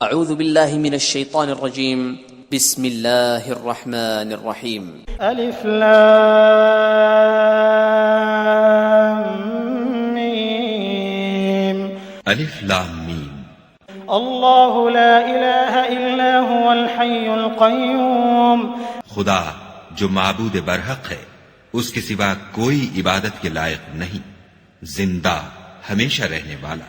اعوذ باللہ من الشیطان الرجیم بسم اللہ الرحمن الرحیم الف لام میم الف لام میم اللہ لا الہ الا هو الحی القیوم خدا جو معبود برحق ہے اس کے سوا کوئی عبادت کے لائق نہیں، زندہ ہمیشہ رہنے والا۔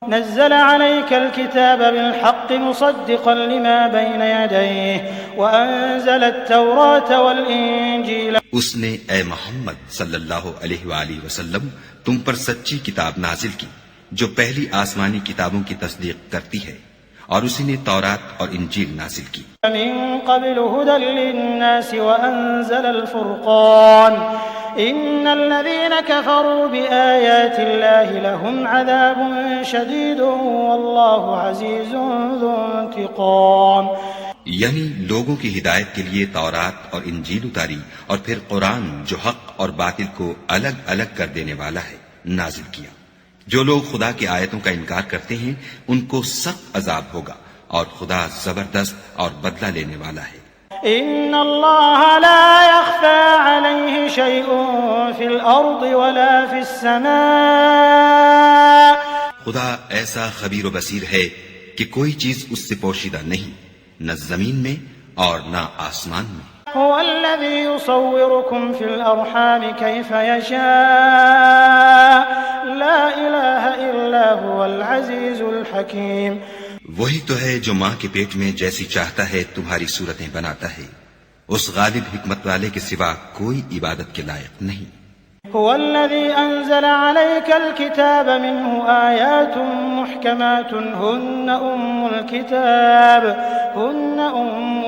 نزل عليك الكتاب بالحق مصدقا لما بين يديه وأنزل التوراة والإنجيل۔ اس نے اے محمد صلی اللہ علیہ وآلہ وسلم تم پر سچی کتاب نازل کی جو پہلی آسمانی کتابوں کی تصدیق کرتی ہے، اور اسی نے تورات اور انجیل نازل کی۔ من قبل هدى للناس وأنزل الفرقان إن الذين كفروا بآيات الله لهم عذاب شديد والله عزيز ذو انتقام۔ یعنی لوگوں کی ہدایت کے لیے تورات اور انجیل اتاری اور پھر قرآن جو حق اور باطل کو الگ الگ کر دینے والا ہے نازل کیا۔ جو لوگ خدا کی آیتوں کا انکار کرتے ہیں ان کو سخت عذاب ہوگا، اور خدا زبردست اور بدلہ لینے والا ہے۔ ان اللہ لا يخفى عليه شيء في الارض ولا في السماء۔ خدا ایسا خبیر و بصیر ہے کہ کوئی چیز اس سے پوشیدہ نہیں، نہ زمین میں اور نہ آسمان میں۔ هو الذي يصوركم في الارحام كيف يشاء لا اله الا هو العزيز الحكيم۔ وہی تو ہے جو ماں کے پیٹ میں جیسی چاہتا ہے تمہاری صورتیں بناتا ہے، اس غالب حکمت والے کے سوا کوئی عبادت کے لائق نہیں۔ هو الذي أنزل عليك الكتاب منه آيات محكمات هن أم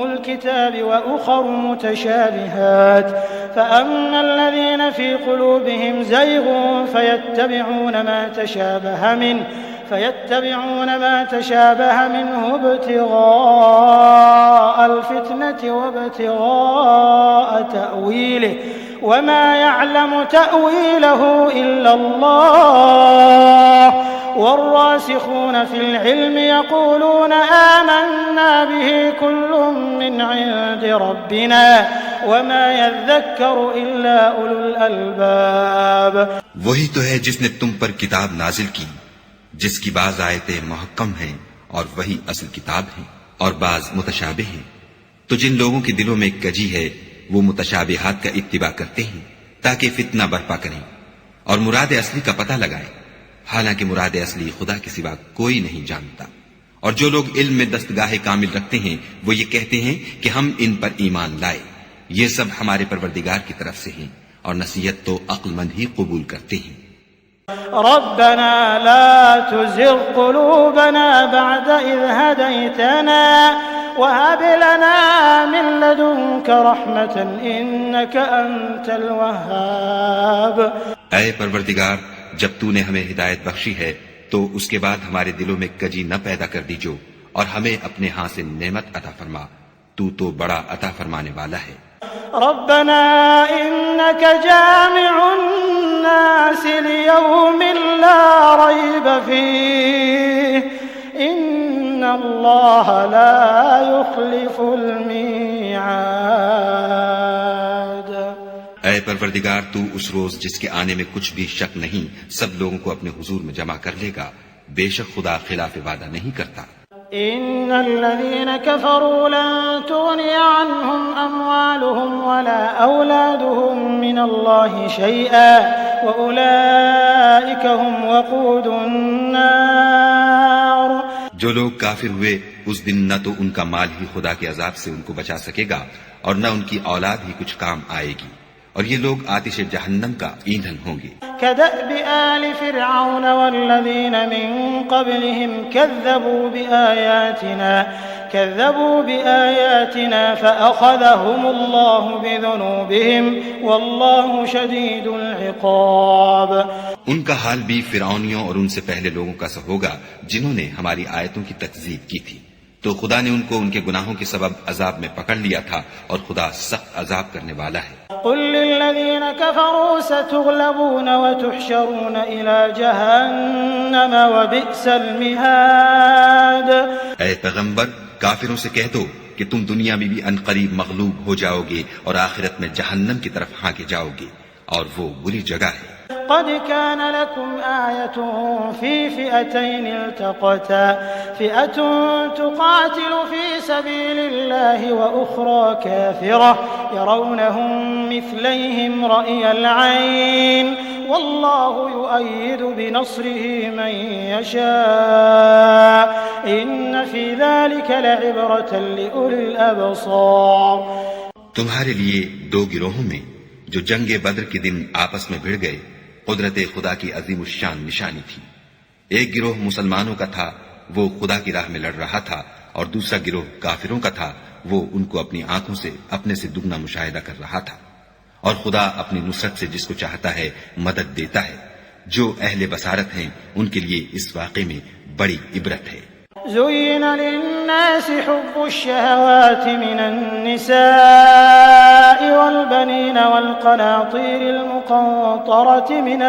الكتاب وأخر متشابهات فأما الذين في قلوبهم زيغ فيتبعون ما تشابه منه ابتغاء الفتنة وابتغاء تأويله وما يعلم تأويله إلا الله والراسخون في العلم يقولون آمنا به كل من عند ربنا وما يذكر إلا أولو الألباب۔ وہی تو ہے جس نے تم پر کتاب نازل کی جس کی بعض آیتیں محکم ہیں اور وہی اصل کتاب ہیں اور بعض متشابہ ہیں، تو جن لوگوں کے دلوں میں کجی ہے وہ متشابہات کا اتباع کرتے ہیں تاکہ فتنہ برپا کریں اور مراد اصلی کا پتہ لگائیں، حالانکہ مراد اصلی خدا کے سوا کوئی نہیں جانتا۔ اور جو لوگ علم میں دستگاہ کامل رکھتے ہیں وہ یہ کہتے ہیں کہ ہم ان پر ایمان لائے، یہ سب ہمارے پروردگار کی طرف سے ہیں، اور نصیحت تو عقل مند ہی قبول کرتے ہیں۔ ربنا لا تزغ قلوبنا بعد إذ هديتنا وهب لنا من لدنك رحمة إنك أنت الوهاب۔ اے پروردگار جب تو نے ہمیں ہدایت بخشی ہے تو اس کے بعد ہمارے دلوں میں کجی نہ پیدا کر دیجو، اور ہمیں اپنے ہاں سے نعمت عطا فرما، تو بڑا عطا فرمانے والا ہے۔ ربنا إنك جامع الناس ليوم لا ريب فيه إن الله لا يخلف الميعاد۔ اے پروردگار تو اس روز جس کے آنے میں کچھ بھی شک نہیں سب لوگوں کو اپنے حضور میں جمع کر لے گا، بے شک خدا خلاف وعدہ نہیں کرتا۔ إن الذين كفروا لن تغني عنهم أموالهم ولا أولادهم من الله شيئا وأولئك هم وقود النار۔ جو لوگ کافر ہوئے اس دن نہ تو ان کا مال ہی خدا کے عذاب سے ان کو بچا سکے گا اور نہ ان کی اولاد ہی کچھ کام آئے گی، اور یہ لوگ آتش جہنم کا ایندھن ہوں گے۔ كدأب آل فرعون والذين من قبلهم كذبوا بآياتنا فأخذهم الله بذنوبهم والله شديد العقاب۔ ان کا حال بھی فرعونیوں اور ان سے پہلے لوگوں کا سا ہوگا جنہوں نے ہماری آیتوں کی تکذیب کی تھی، تو خدا نے ان کو ان کے گناہوں کے سبب عذاب میں پکڑ لیا تھا اور خدا سخت عذاب کرنے والا ہے۔ قل للذين كفروا ستغلبون وتحشرون إلى جهنم وبئس المهاد۔ اے پیغمبر کافروں سے کہہ دو کہ تم دنیا میں بھی عنقریب مغلوب ہو جاؤ گے اور آخرت میں جہنم کی طرف ہانکے جاؤ گے، اور وہ بری جگہ ہے۔ قد كان لكم آية في فئتين التقتا فئة تقاتل في سبيل الله وأخرى كافرة يرونهم مثليهم رأي العين والله يؤيد بنصره من يشاء إن في ذلك لعبرة لأولي الأبصار۔ تمہارے لیے دو گروہوں میں جو جنگ بدر کے دن آپس میں بھڑ گئے قدرت خدا کی عظیم الشان نشانی تھی۔ ایک گروہ مسلمانوں کا تھا، وہ خدا کی راہ میں لڑ رہا تھا، اور دوسرا گروہ کافروں کا تھا، وہ ان کو اپنی آنکھوں سے اپنے سے دگنا مشاہدہ کر رہا تھا۔ اور خدا اپنی نصرت سے جس کو چاہتا ہے مدد دیتا ہے۔ جو اہل بصارت ہیں ان کے لیے اس واقعے میں بڑی عبرت ہے۔ زين للناس حب الشهوات من النساء والبنين والقناطير المقنطرة من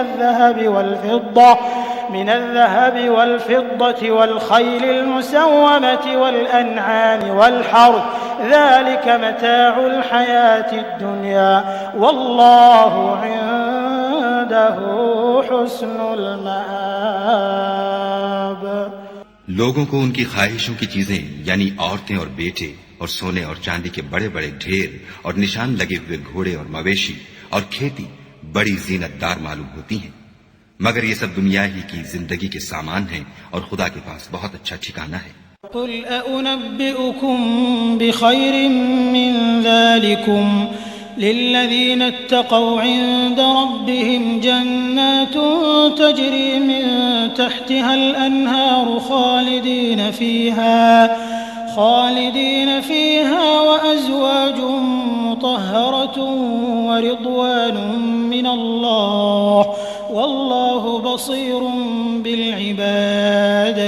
الذهب والفضة والخيل المسومة والأنعام والحرث ذلك متاع الحياة الدنيا والله عنده حسن المآب۔ لوگوں کو ان کی خواہشوں کی چیزیں یعنی عورتیں اور بیٹے اور سونے اور چاندی کے بڑے بڑے ڈھیر اور نشان لگے ہوئے گھوڑے اور مویشی اور کھیتی بڑی زینت دار معلوم ہوتی ہیں، مگر یہ سب دنیا ہی کی زندگی کے سامان ہیں اور خدا کے پاس بہت اچھا ٹھکانہ ہے۔ قل أنبئكم بخير من ذلكم للذين اتقوا عند ربهم جنات تجري من تحتها الأنهار خالدين فيها وأزواج مطهرة ورضوان من الله والله بصير بالعباد۔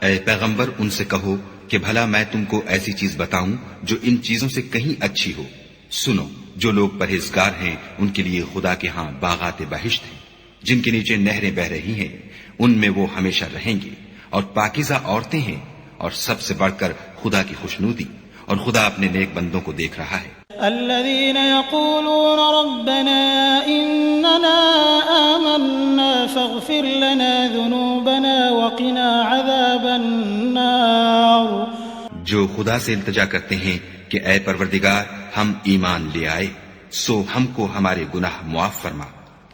اے پیغمبر ان سے کہو کہ بھلا میں تم کو ایسی چیز بتاؤں جو ان چیزوں سے کہیں اچھی ہو۔ سنو، جو لوگ پرہیزگار ہیں ان کے لیے خدا کے ہاں باغات بہشت ہیں جن کے نیچے نہریں بہ رہی ہیں، ان میں وہ ہمیشہ رہیں گے، اور پاکیزہ عورتیں ہیں، اور سب سے بڑھ کر خدا کی خوشنودی، اور خدا اپنے نیک بندوں کو دیکھ رہا ہے۔ الذين يقولون ربنا إننا آمنا فاغفر لنا ذنوبنا وقنا عذاب النار۔ جو خدا سے التجا کرتے ہیں کہ اے پروردگار ہم ایمان لے آئے، سو ہم کو ہمارے گناہ معاف فرما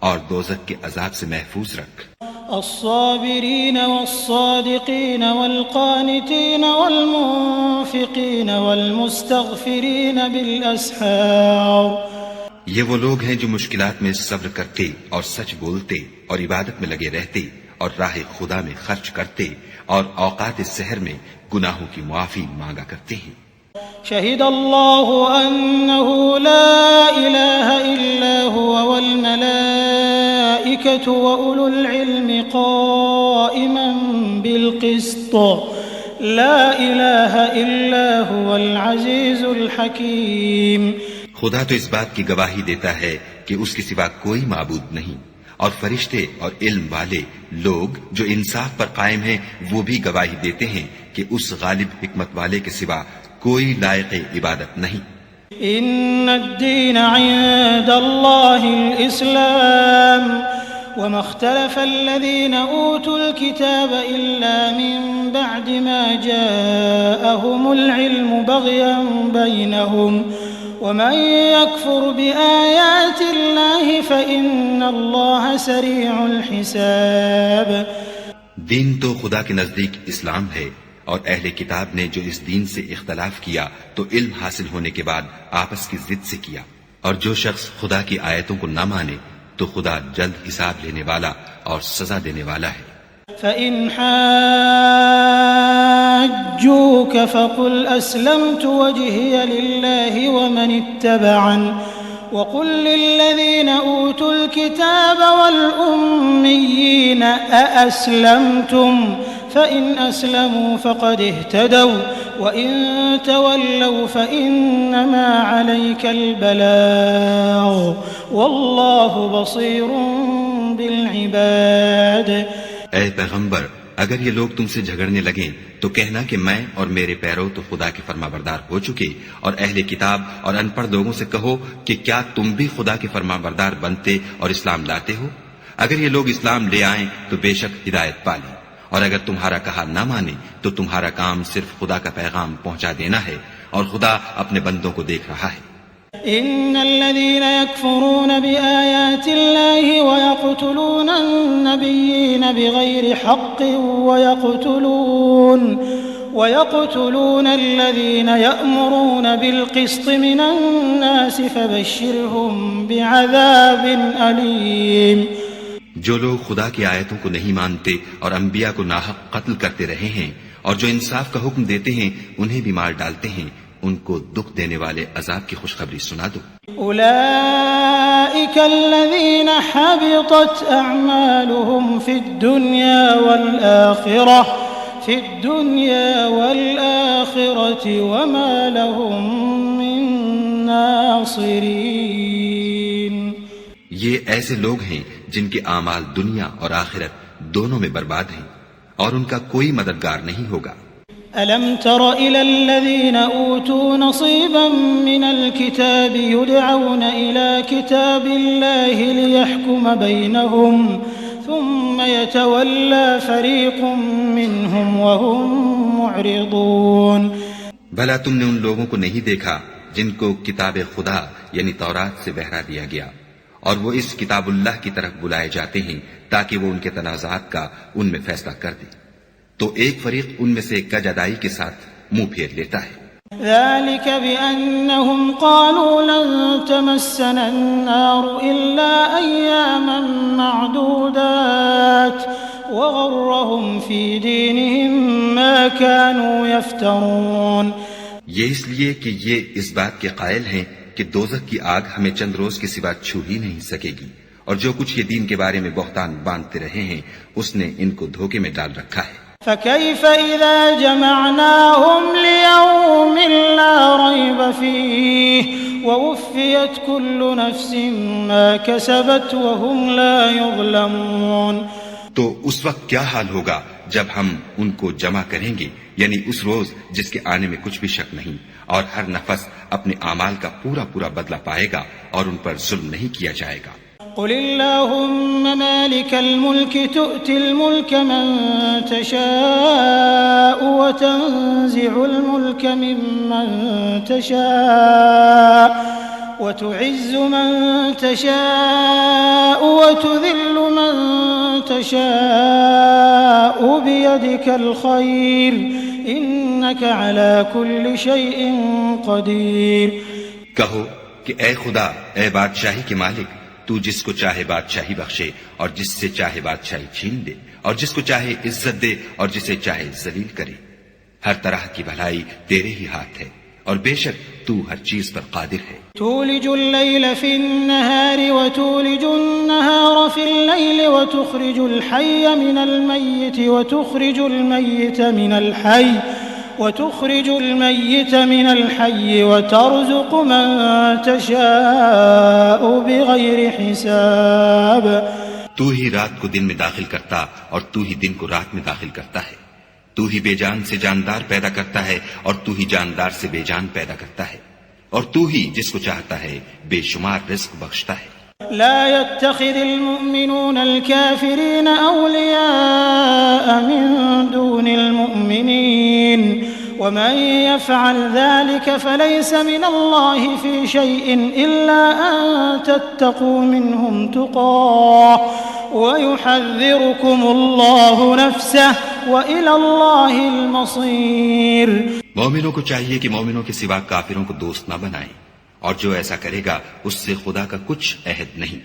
اور دوزخ کے عذاب سے محفوظ رکھ۔ الصابرين والصادقين والقانتين والمنفقين والمستغفرين بالأسحار۔ یہ وہ لوگ ہیں جو مشکلات میں صبر کرتے اور سچ بولتے اور عبادت میں لگے رہتے اور راہ خدا میں خرچ کرتے اور اوقات سحر میں گناہوں کی معافی مانگا کرتے ہیں۔ شهد الله أنه لا إله إلا هو والملائكة وأولو العلم قائما بالقسط لا إله إلا هو العزيز الحكيم۔ خدا تو اس بات کی گواہی دیتا ہے کہ اس کے سوا کوئی معبود نہیں، اور فرشتے اور علم والے لوگ جو انصاف پر قائم ہیں وہ بھی گواہی دیتے ہیں کہ اس غالب حکمت والے کے سوا کوئی لائق عبادت نہیں۔ ان الدین عند اللہ الاسلام وما اختلف الذين اوتوا الكتاب الا من بعد ما جاءهم العلم بغيا بينهم ومن يكفر بآيات الله فإن الله سريع الحساب۔ دین تو خدا کے نزدیک اسلام ہے، اور اہل کتاب نے جو اس دین سے اختلاف کیا تو علم حاصل ہونے کے بعد آپس کی ضد سے کیا، اور جو شخص خدا کی آیتوں کو نہ مانے تو خدا جلد حساب لینے والا اور سزا دینے والا ہے۔ فَإِنْ حَاجُّوكَ فَقُلْ أَسْلَمْتُ وَجْهِيَ لِلَّهِ وَمَنِ اتَّبَعَنِ وَقُلْ لِلَّذِينَ أُوتُوا الْكِتَابَ وَالْأُمِّيِّينَ أَأَسْلَمْتُمْ فإن أسلموا فقد اهتدوا وإن تولوا فإنما عليك البلاغ والله بصير بالعباد. اے پیغمبر، اگر یہ لوگ تم سے جھگڑنے لگیں تو کہنا کہ میں اور میرے پیرو تو خدا کے فرما بردار ہو چکے، اور اہل کتاب اور ان پڑھ لوگوں سے کہو کہ کیا تم بھی خدا کے فرما بردار بنتے اور اسلام لاتے ہو؟ اگر یہ لوگ اسلام لے آئیں تو بے شک ہدایت پالی، اور اگر تمہارا کہا نہ مانے تو تمہارا کام صرف خدا کا پیغام پہنچا دینا ہے، اور خدا اپنے بندوں کو دیکھ رہا ہے. إن الذين يكفرون بآيات الله ويقتلون النبيين بغير حق ويقتلون الذين يأمرون بالقسط من الناس فبشرهم بعذاب أليم. جو لوگ خدا کی آیتوں کو نہیں مانتے اور انبیاء کو ناحق قتل کرتے رہے ہیں اور جو انصاف کا حکم دیتے ہیں انہیں بھی مار ڈالتے ہیں، ان کو دکھ دینے والے عذاب کی خوشخبری سنا دو. أولئك الذين حبطت أعمالهم في الدنيا والآخرة وما لهم من ناصرين. یہ ایسے لوگ ہیں جن کے اعمال دنیا اور آخرت دونوں میں برباد ہیں، اور ان کا کوئی مددگار نہیں ہوگا. ألم تر إلى الذين أوتوا نصيبا من الكتاب يدعون إلى كتاب الله ليحكم بينهم ثم يتولى فريق منهم وهم معرضون. بھلا تم نے ان لوگوں کو نہیں دیکھا جن کو کتاب خدا یعنی تورات سے بہرا دیا گیا، اور وہ اس کتاب اللہ کی طرف بلائے جاتے ہیں تاکہ وہ ان کے تنازعات کا ان میں فیصلہ کر دے، تو ایک فریق ان میں سے کج ادائی کے ساتھ منہ پھیر لیتا ہے. ذلك بأنهم قالوا لن تمسنا النار إلا أياما معدودات وغرهم في دينهم ما كانوا يفترون. یہ اس لیے کہ یہ اس بات کے قائل ہیں کہ دوزخ کی آگ ہمیں چند روز کے سوا چھو ہی نہیں سکے گی، اور جو کچھ یہ دین کے بارے میں بہتان باندھتے رہے ہیں اس نے ان کو دھوکے میں ڈال رکھا ہے. فكيف إذا جمعناهم ليوم لا ريب فيه ووفيت كل نفس ما كسبت وهم لا يظلمون. تو اس وقت کیا حال ہوگا جب ہم ان کو جمع کریں گے، یعنی اس روز جس کے آنے میں کچھ بھی شک نہیں، اور ہر نفس اپنے اعمال کا پورا پورا بدلہ پائے گا اور ان پر ظلم نہیں کیا جائے گا. قل اللهم مالك الملك تؤتي الملك من تشاء وتنزع الملك ممن تشاء وتعز من تشاء وتذل من تشاء بيدك الخير إنك على كل شيء قدير. کہو کہ اے خدا، اے بادشاہی کے مالک، تو جس کو چاہے بادشاہی بخشے اور جس سے چاہے بادشاہی چھین دے، اور جس کو چاہے عزت دے اور جسے چاہے ذلیل کرے. ہر طرح کی بھلائی تیرے ہی ہاتھ ہے، اور بے شک تو ہر چیز پر قادر ہے. تولج الليل في النهار وتولج النهار في الليل وتخرج الحي من الميت وتخرج الميت من الحي وترزق من تشاء بغير حساب. تو ہی رات کو دن میں داخل کرتا اور تو ہی دن کو رات میں داخل کرتا ہے. تو ہی بے جان سے جاندار پیدا کرتا ہے اور تو ہی جاندار سے بے جان پیدا کرتا ہے، اور تو ہی جس کو چاہتا ہے بے شمار رزق بخشتا ہے. لا يتخذ المؤمنون الكافرين أولياء من دون المؤمنين ومن يفعل ذلك فليس من الله في شيء إلا أن تتقوا منهم تقاه ويحذركم الله نفسه وإلى الله المصير. مومنوں کو چاہیے کہ مومنوں کے سوا کافروں کو دوست نہ بنائیں، اور جو ایسا کرے گا اس سے خدا کا کچھ عہد نہیں.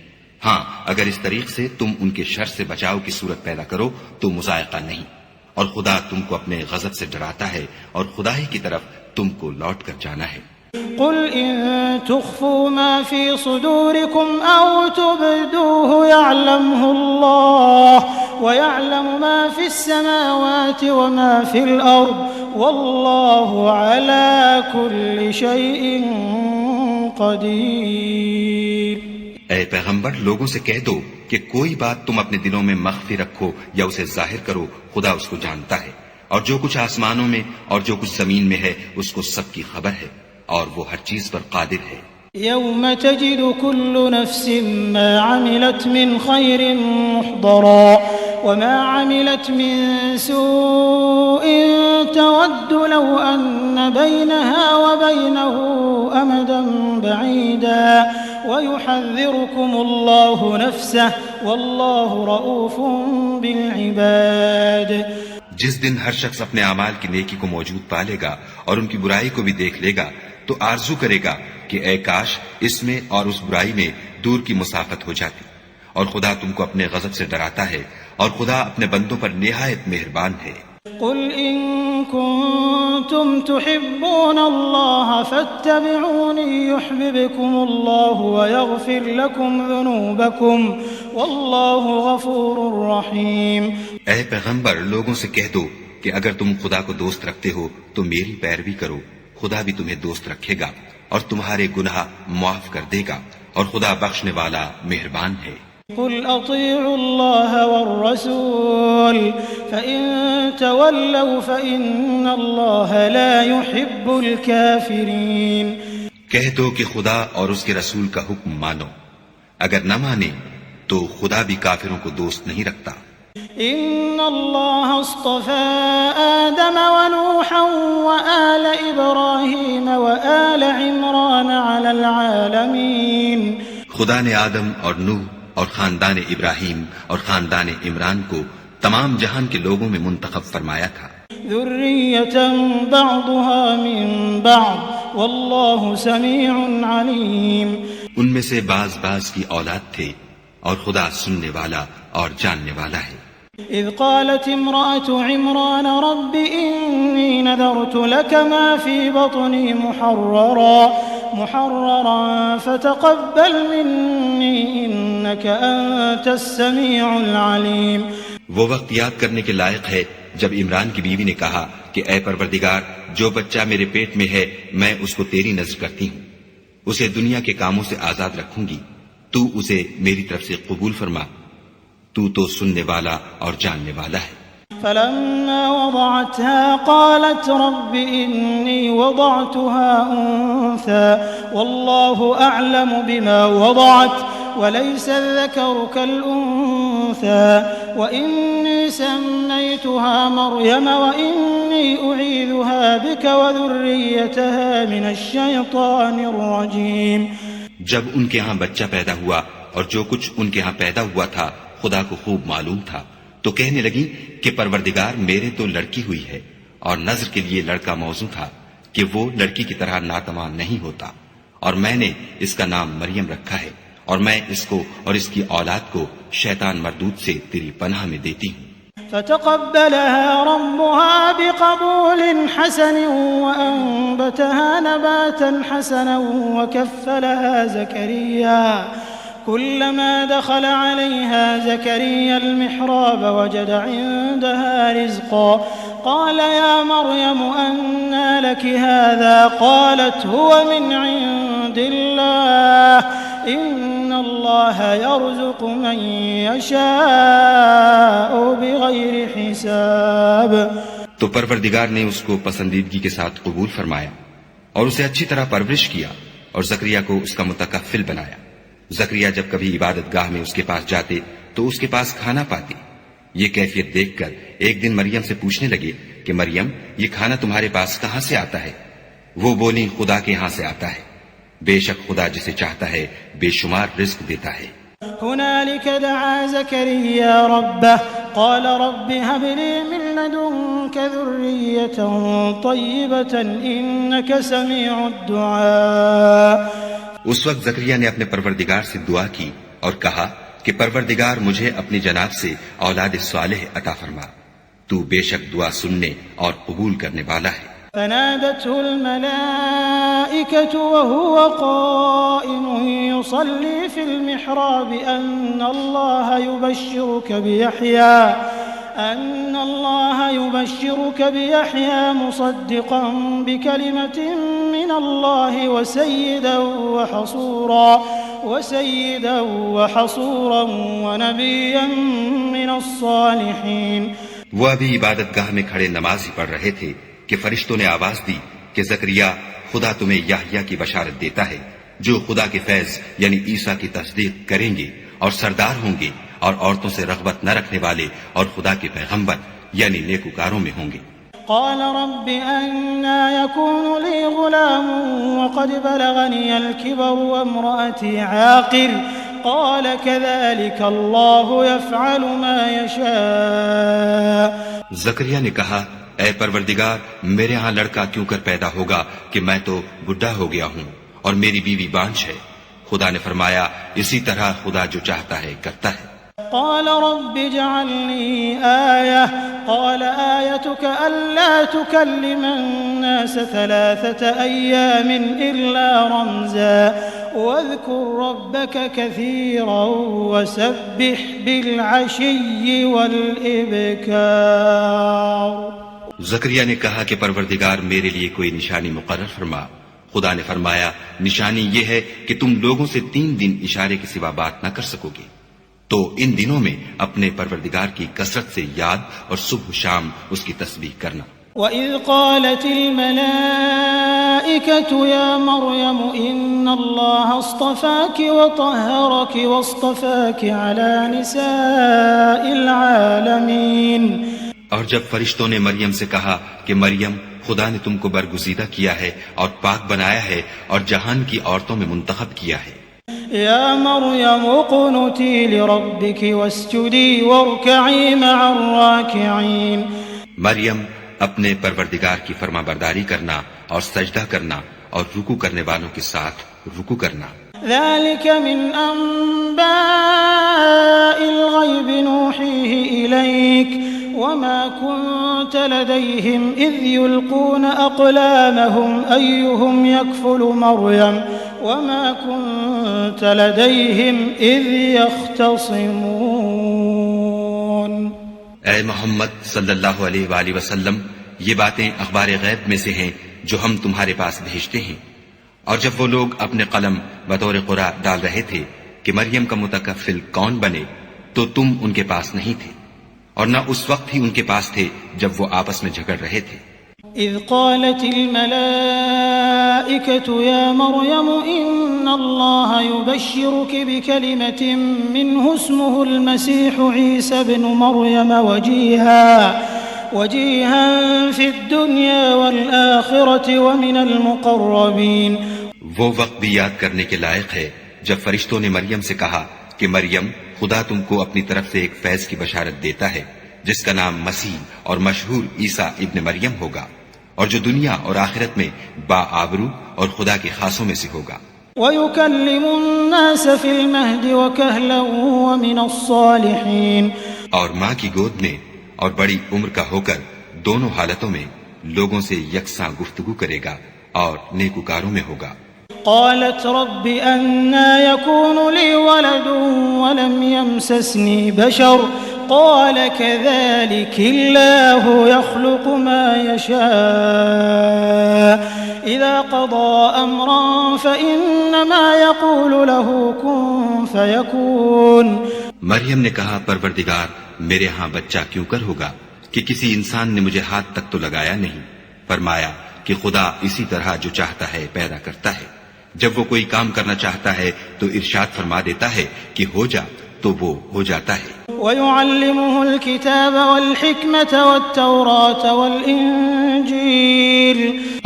ہاں، اگر اس طریق سے تم ان کے شر سے بچاؤ کی صورت پیدا کرو تو مذائقہ نہیں، اور خدا تم کو اپنے غضب سے ڈراتا ہے اور خدا ہی کی طرف تم کو لوٹ کر جانا ہے. قل إن تخفوا ما في صدوركم أو تبدوه يعلمه الله ويعلم ما في السماوات وما في الأرض والله على كل شيء قدير۔ اے پیغمبر، لوگوں سے کہہ دو کہ کوئی بات تم اپنے دلوں میں مخفی رکھو یا اسے ظاہر کرو، خدا اس کو جانتا ہے، اور جو کچھ آسمانوں میں اور جو کچھ زمین میں ہے اس کو سب کی خبر ہے، اور وہ ہر چیز پر قادر ہے۔ يوم تجد كل نفس ما عملت من خير محضرا وما عملت من سوء تود لو أن بينها وبينه أمدا بعيدا ويحذركم الله نفسه والله رؤوف بالعباد۔ جس دن ہر شخص اپنے اعمال کی نیکی کو موجود پالے گا اور ان کی برائی کو بھی دیکھ لے گا تو آرزو کرے گا کہ اے کاش اس میں اور اس برائی میں دور کی مسافت ہو جاتی، اور خدا تم کو اپنے غضب سے ڈراتا ہے، اور خدا اپنے بندوں پر نہایت مہربان ہے۔ قل إن كنتم تحبون الله فاتبعوني يحببكم الله ويغفر لكم ذنوبكم والله غفور رحيم۔ اے پیغمبر، لوگوں سے کہہ دو کہ اگر تم خدا کو دوست رکھتے ہو تو میری پیروی کرو، خدا بھی تمہیں دوست رکھے گا اور تمہارے گناہ معاف کر دے گا، اور خدا بخشنے والا مہربان ہے۔ قل اطیعوا الله والرسول فإن تولوا فإن الله لا يحب الكافرين۔ کہہ دو کہ خدا اور اس کے رسول کا حکم مانو، اگر نہ مانے تو خدا بھی کافروں کو دوست نہیں رکھتا۔ إن الله اصطفى آدم ونوحا وآل إبراهيم وآل عمران على العالمين۔ خدا نے آدم اور نوح اور خاندان ابراہیم اور خاندان عمران کو تمام جہان کے لوگوں میں منتخب فرمایا تھا۔ ذرية بعضها من بعض والله سميع عليم۔ ان میں سے بعض کی اولاد تھے، اور خدا سننے والا اور جاننے والا ہے۔ إذ قالت امرأة عمران رب إني نذرت لك ما في بطني محررا فتقبل مني إنك أنت السميع العليم۔ وہ وقت یاد کرنے کے لائق ہے جب عمران کی بیوی نے کہا کہ اے پروردگار، جو بچہ میرے پیٹ میں ہے میں اس کو تیری نذر کرتی ہوں، اسے دنیا کے کاموں سے آزاد رکھوں گی، تو اسے میری طرف سے قبول فرما، تو سننے والا اور جاننے والا ہے۔ فلما وضعتها قالت رب إني وضعتها أنثى والله أعلم بما وضعت وليس الذكر كالأنثى وإني سميتها مريم وإني أعيذها بك وذريتها من الشيطان الرجيم۔ جب ان کے ہاں بچہ پیدا ہوا اور جو کچھ ان کے ہاں پیدا ہوا تھا خدا کو خوب معلوم تھا، تو کہنے لگی کہ پروردگار میرے تو لڑکی ہوئی ہے، اور نذر کے لیے لڑکا موضوع تھا کہ وہ لڑکی کی طرح ناتواں نہیں ہوتا، اور میں نے اس کا نام مریم رکھا ہے، اور میں اس کو اور اس کی اولاد کو شیطان مردود سے تیری پناہ میں دیتی ہوں۔ فتقبلها ربها بقبول حسن وأنبتها نباتا حسنا وكفلها زكريا كلما دخل عليها زكريا المحراب وجد عندها رزقا قال يا مريم أنى لك هذا قالت هو من عند الله إن الله يرزق من يشاء بغير حساب۔ تو پروردگار نے اس کو پسندیدگی کے ساتھ قبول فرمایا اور اسے اچھی طرح پرورش کیا اور زکریا کو اس کا متکفل بنایا۔ زکریا جب کبھی عبادت گاہ میں اس کے پاس جاتے تو اس کے پاس کھانا پاتے۔ یہ کیفیت دیکھ کر ایک دن مریم سے پوچھنے لگے کہ مریم، یہ کھانا تمہارے پاس کہاں سے آتا ہے؟ وہ بولی، خدا کے ہاں سے آتا ہے، بے شک خدا جسے چاہتا ہے بے شمار رزق دیتا ہے۔ هنالك دعا زكريا ربه قال رب هب لي من لدنك ذرية طيبة إنك سميع الدعاء۔ اس وقت زکریا نے اپنے پروردگار سے دعا کی اور کہا کہ پروردگار مجھے اپنی جناب سے اولاد صالح عطا فرما، تو بے شک دعا سننے اور قبول کرنے والا ہے۔ فنادته الملائكة وهو قائم يصلي في المحراب أن الله يبشرك بيحيى مصدقا بكلمة من الله وسيدا وحصورا ونبيا من الصالحين. وہ ابھی عبادت گاہ میں کھڑے نماز ہی پڑھ رہے تھے کہ فرشتوں نے آواز دی کہ زکریا خدا تمہیں یحییٰ کی بشارت دیتا ہے جو خدا کے فیض یعنی عیسیٰ کی تصدیق کریں گے اور سردار ہوں گے اور عورتوں سے رغبت نہ رکھنے والے اور خدا کے پیغمبر یعنی نیکوکاروں میں ہوں گے. قال رب أنى يكون لي غلام وقد بلغني الكبر وامرأتي عاقر قال كذلك الله يفعل ما يشاء. زکریا نے کہا اے پروردگار میرے ہاں لڑکا کیوں کر پیدا ہوگا کہ میں تو بڈھا ہو گیا ہوں اور میری بیوی بانجھ ہے. خدا نے فرمایا اسی طرح خدا جو چاہتا ہے کرتا ہے. قال رب اجعل لي آية قال آيتك ألا تكلم الناس 3 أيام إلا رمزا واذكر ربك كثيرا وسبح بالعشي والإبكار. زکریا نے کہا کہ پروردگار میرے لیے کوئی نشانی مقرر فرما. خدا نے فرمایا نشانی یہ ہے کہ تم لوگوں سے 3 دن اشارے کے سوا بات نہ کر سکو گے تو ان دنوں میں اپنے پروردگار کی کثرت سے یاد اور صبح و شام اس کی تسبیح کرنا. وَإِذْ قَالَتِ الْمَلَائِكَةُ يَا مَرْيَمُ إِنَّ اللَّهَ اصْطَفَاكِ وَطَهَّرَكِ وَاصْطَفَاكِ عَلَى نِسَاءِ الْعَالَمِينَ. اور جب فرشتوں نے مریم سے کہا کہ مریم خدا نے تم کو برگزیدہ کیا ہے اور پاک بنایا ہے اور جہان کی عورتوں میں منتخب کیا ہے. يا مريم اقنتي لربك واسجدي واركعي مع الراكعين. مریم اپنے پروردگار کی فرما برداری کرنا اور سجدہ کرنا اور رکوع کرنے والوں کے ساتھ رکوع کرنا. ذلك من أنباء الغيب نوحيه إليك وما كنت لديهم إذ يلقون أقلامهم أيهم يكفل مريم وما كنت لديهم إذ يختصمون. اے محمد صلی اللہ علیہ وآلہ وسلم یہ باتیں اخبار غیب میں سے ہیں جو ہم تمہارے پاس بھیجتے ہیں. اور جب وہ لوگ اپنے قلم بطور قرآ ڈال رہے تھے کہ مریم کا متکفل کون بنے تو تم ان کے پاس نہیں تھے اور نہ اس وقت ہی ان کے پاس تھے جب وہ آپس میں جھگڑ رہے تھے. إذ قالت الملائكة يا مريم إن الله يبشرك بكلمة منه اسمه المسيح عيسى بن مريم وجيها في الدنيا والآخرة ومن المقربين. وہ وقت بھی یاد کرنے کے لائق ہے جب فرشتوں نے مریم سے کہا کہ مریم خدا تم کو اپنی طرف سے ایک فیض کی بشارت دیتا ہے جس کا نام مسیح اور مشہور عیسیٰ ابن مریم ہوگا اور جو دنیا اور آخرت میں با آبرو اور خدا کے خاصوں میں سے ہوگا. وَيُكَلِّمُ النَّاسَ فِي الْمَهْدِ وَكَهْلًا وَمِنَ الصَّالِحِينَ. اور ماں کی گود میں اور بڑی عمر کا ہو کر دونوں حالتوں میں لوگوں سے یکساں گفتگو کرے گا اور نیکوکاروں میں ہوگا. قالت رب أنى يكون لي ولد ولم يمسسني بشر قال كذلك الله يخلق ما يشاء إذا قضى أمرا فإنما يقول له كن فيكون. مریم نے کہا پروردگار میرے ہاں بچہ کیوں کر ہوگا کہ کسی انسان نے مجھے ہاتھ تک تو لگایا نہیں. فرمایا کہ خدا اسی طرح جو چاہتا ہے پیدا کرتا ہے. جب وہ کوئی کام کرنا چاہتا ہے تو ارشاد فرما دیتا ہے کہ ہو جا تو وہ ہو جاتا ہے. وَيُعَلِّمُهُ الْكِتَابَ وَالْحِكْمَةَ وَالتَّوْرَاةَ وَالْإِنْجِيلَ.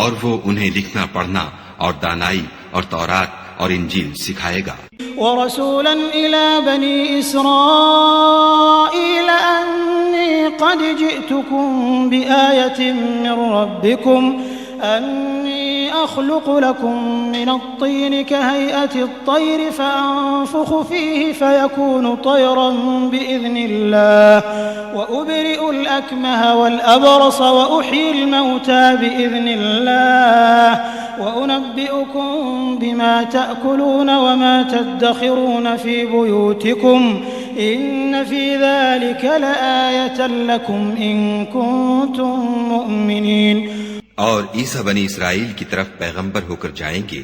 اور وہ انہیں لکھنا پڑھنا اور دانائی اور تورات اور انجیل سکھائے گا. وَرَسُولًا إِلَى بَنِي إِسْرَائِيلَ أَنِّي قَدْ جِئْتُكُمْ بِآيَةٍ مِّن رَّبِّكُمْ أني أخلق لكم من الطين كهيئة الطير فأنفخ فيه فيكون طيرا بإذن الله وأبرئ الأكمه والأبرص وأحيي الموتى بإذن الله وأنبئكم بما تأكلون وما تدخرون في بيوتكم إن في ذلك لآية لكم إن كنتم مؤمنين. اور عیسیٰ بنی اسرائیل کی طرف پیغمبر ہو کر جائیں گے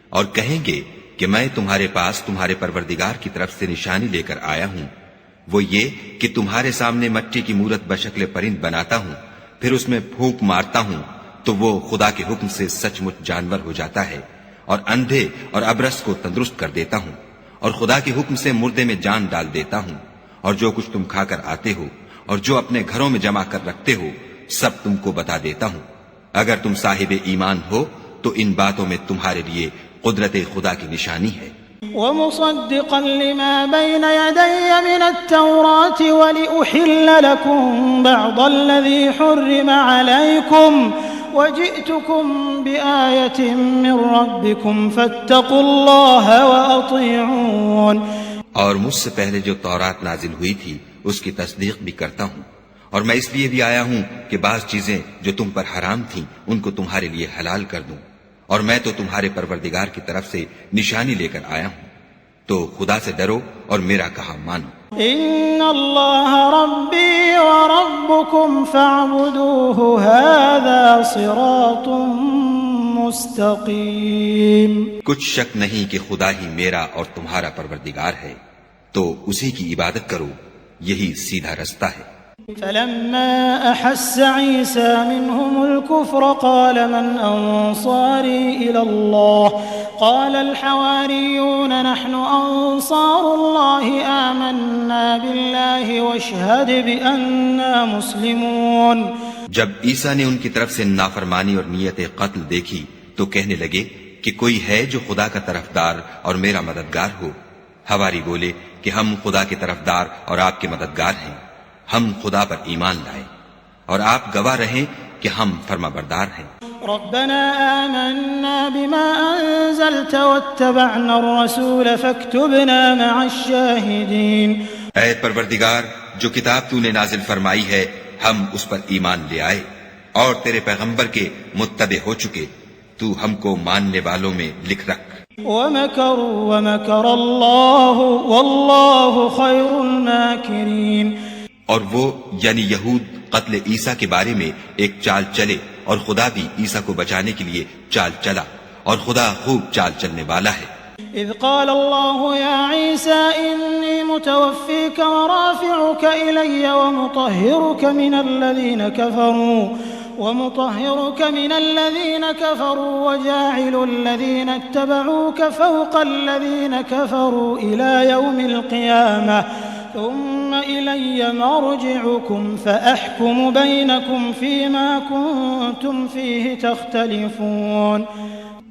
اور کہیں گے کہ میں تمہارے پاس تمہارے پروردگار کی طرف سے نشانی لے کر آیا ہوں، وہ یہ کہ تمہارے سامنے مٹی کی مورت بشکل پرند بناتا ہوں، پھر اس میں پھونک مارتا ہوں تو وہ خدا کے حکم سے سچ مچ جانور ہو جاتا ہے، اور اندھے اور ابرص کو تندرست کر دیتا ہوں، اور خدا کے حکم سے مردے میں جان ڈال دیتا ہوں، اور جو کچھ تم کھا کر آتے ہو اور جو اپنے گھروں میں جمع کر رکھتے ہو سب تم کو بتا دیتا ہوں۔ اگر تم صاحب ایمان ہو تو ان باتوں میں تمہارے لیے قدرت خدا کی نشانی ہے۔ ومصدقا لما بين يدي من التوراة ولأحل لكم بعض الذي حرم عليكم وجئتكم بآية من ربكم فاتقوا الله وأطيعون۔ اور مجھ سے پہلے جو تورات نازل ہوئی تھی اس کی تصدیق بھی کرتا ہوں، اور میں اس لیے بھی آیا ہوں کہ بعض چیزیں جو تم پر حرام تھیں ان کو تمہارے لیے حلال کر دوں، اور میں تو تمہارے پروردگار کی طرف سے نشانی لے کر آیا ہوں، تو خدا سے ڈرو اور میرا کہا مانو۔ ان اللہ ربی وربکم فاعبدوه هذا صراط مستقیم۔ کچھ شک نہیں کہ خدا ہی میرا اور تمہارا پروردگار ہے، تو اسی کی عبادت کرو، یہی سیدھا رستہ ہے۔ فلما أحس عيسى منهم الكفر قال من أنصاري إلى الله قال الحواريون نحن أنصار الله آمنا بالله واشهد بأننا مسلمون۔ جب عیسیٰ نے ان کی طرف سے نافرمانی اور نیت قتل دیکھی تو کہنے لگے کہ کوئی ہے جو خدا کا طرفدار اور میرا مددگار ہو۔ حواری بولے کہ ہم خدا کے طرفدار اور آپ کے مددگار ہیں، ہم خدا پر ایمان لائے اور آپ گواہ رہیں کہ ہم فرما بردار ہیں۔ ربنا آمنا بما أنزلت واتبعنا الرسول فاكتبنا مع الشاهدين۔ اے پروردگار، جو کتاب تو نے نازل فرمائی ہے ہم اس پر ایمان لے آئے اور تیرے پیغمبر کے متبع ہو چکے، تو ہم کو ماننے والوں میں لکھ رکھ۔ ومكروا ومكر الله والله خير الماكرين۔ اور وہ یعنی یہود قتل عیسیٰ کے بارے میں ایک چال چلے اور خدا بھی عیسیٰ کو بچانے کے لیے چال چلا، اور خدا خوب چال چلنے والا ہے۔ اذ قال الله يا عيسى اني متوفيك ورافعك الي ومطهرك من الذين كفروا وجاعل الذين اتبعوك فوق الذين كفروا الى يوم القيامة ثم إلي مرجعكم فأحكم بينكم فيما كنتم فيه تختلفون۔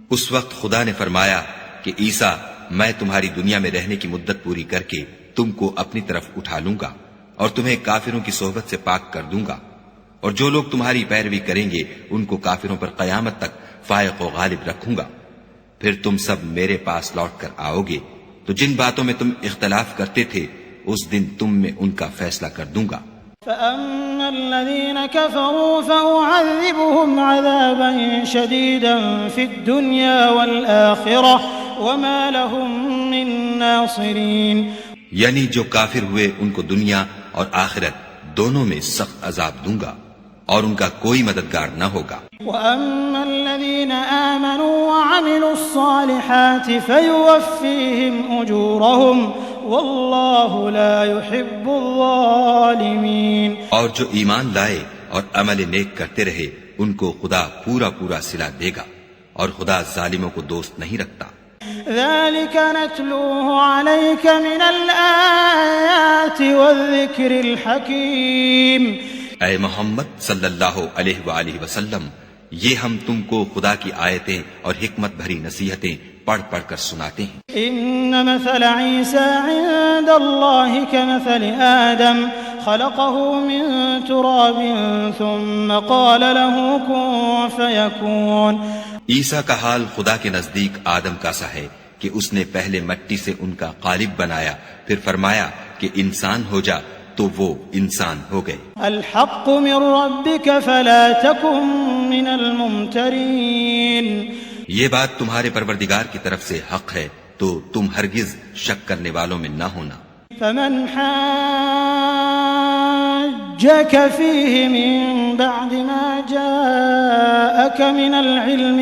اس وقت خدا نے فرمایا کہ عیسیٰ، میں تمہاری دنیا میں رہنے کی مدت پوری کر کے تم کو اپنی طرف اٹھا لوں گا اور تمہیں کافروں کی صحبت سے پاک کر دوں گا، اور جو لوگ تمہاری پیروی کریں گے ان کو کافروں پر قیامت تک فائق و غالب رکھوں گا۔ پھر تم سب میرے پاس لوٹ کر آؤ گے تو جن باتوں میں تم اختلاف کرتے تھے اس دن تم میں ان کا فیصلہ کر دوں گا۔ فأما الذين كفروا فأعذبهم عذابا شديدا في الدنيا والآخرة وما لهم من ناصرين۔ یعنی جو کافر ہوئے ان کو دنیا اور آخرت دونوں میں سخت عذاب دوں گا اور ان کا کوئی مددگار نہ ہوگا۔ وأما الذين آمنوا وعملوا الصالحات فيوفيهم أجورهم والله لا يحب الظالمين۔ اور جو ایمان لائے اور عمل نیک کرتے رہے ان کو خدا پورا پورا صلہ دے گا، اور خدا ظالموں کو دوست نہیں رکھتا۔ ذلك نتلوه عليك من الآيات والذكر الحكيم۔ اے محمد صلی اللہ علیہ وآلہ وسلم، یہ ہم تم کو خدا کی آیتیں اور حکمت بھری نصیحتیں پڑھ پڑھ کر سناتے ہیں۔ ان مثل عیسیٰ عند اللہ کمثل آدم خلقه من تراب ثم قال له كن فيكون. عیسیٰ کا حال خدا کے نزدیک آدم کا سا ہے کہ اس نے پہلے مٹی سے ان کا قالب بنایا، پھر فرمایا کہ انسان ہو جا، تو وہ انسان ہو گئے. الحق من ربك فلا تكن من الممترين. یہ بات تمہارے پروردگار کی طرف سے حق ہے، تو تم ہرگز شک کرنے والوں میں نہ ہونا. فمن حاجك فيه من بعد ما جاءك من العلم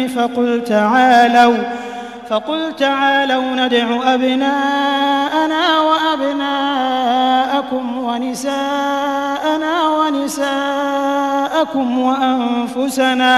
فقل تعالوا ندع أبناءنا وأبناءكم ونساءنا ونساءكم وأنفسنا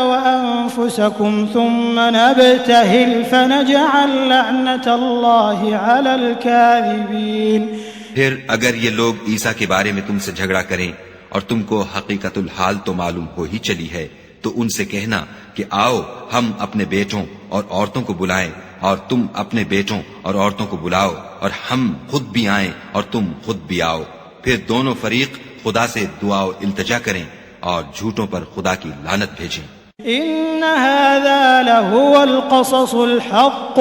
وأنفسكم ثم نبتهل فنجعل لعنة الله على الكاذبين. پھر اگر یہ لوگ عیسیٰ کے بارے میں تم سے جھگڑا کریں اور تم کو حقیقت الحال تو معلوم ہو ہی چلی ہے، تو ان سے کہنا کہ آؤ ہم اپنے بیٹوں اور عورتوں کو بلائیں اور تم اپنے بیٹوں اور عورتوں کو بلاؤ اور ہم خود بھی آئیں اور تم خود بھی آؤ. پھر دونوں فریق خدا سے دعا و التجا کریں اور جھوٹوں پر خدا کی لعنت بھیجیں. إن هذا لهو القصص الحق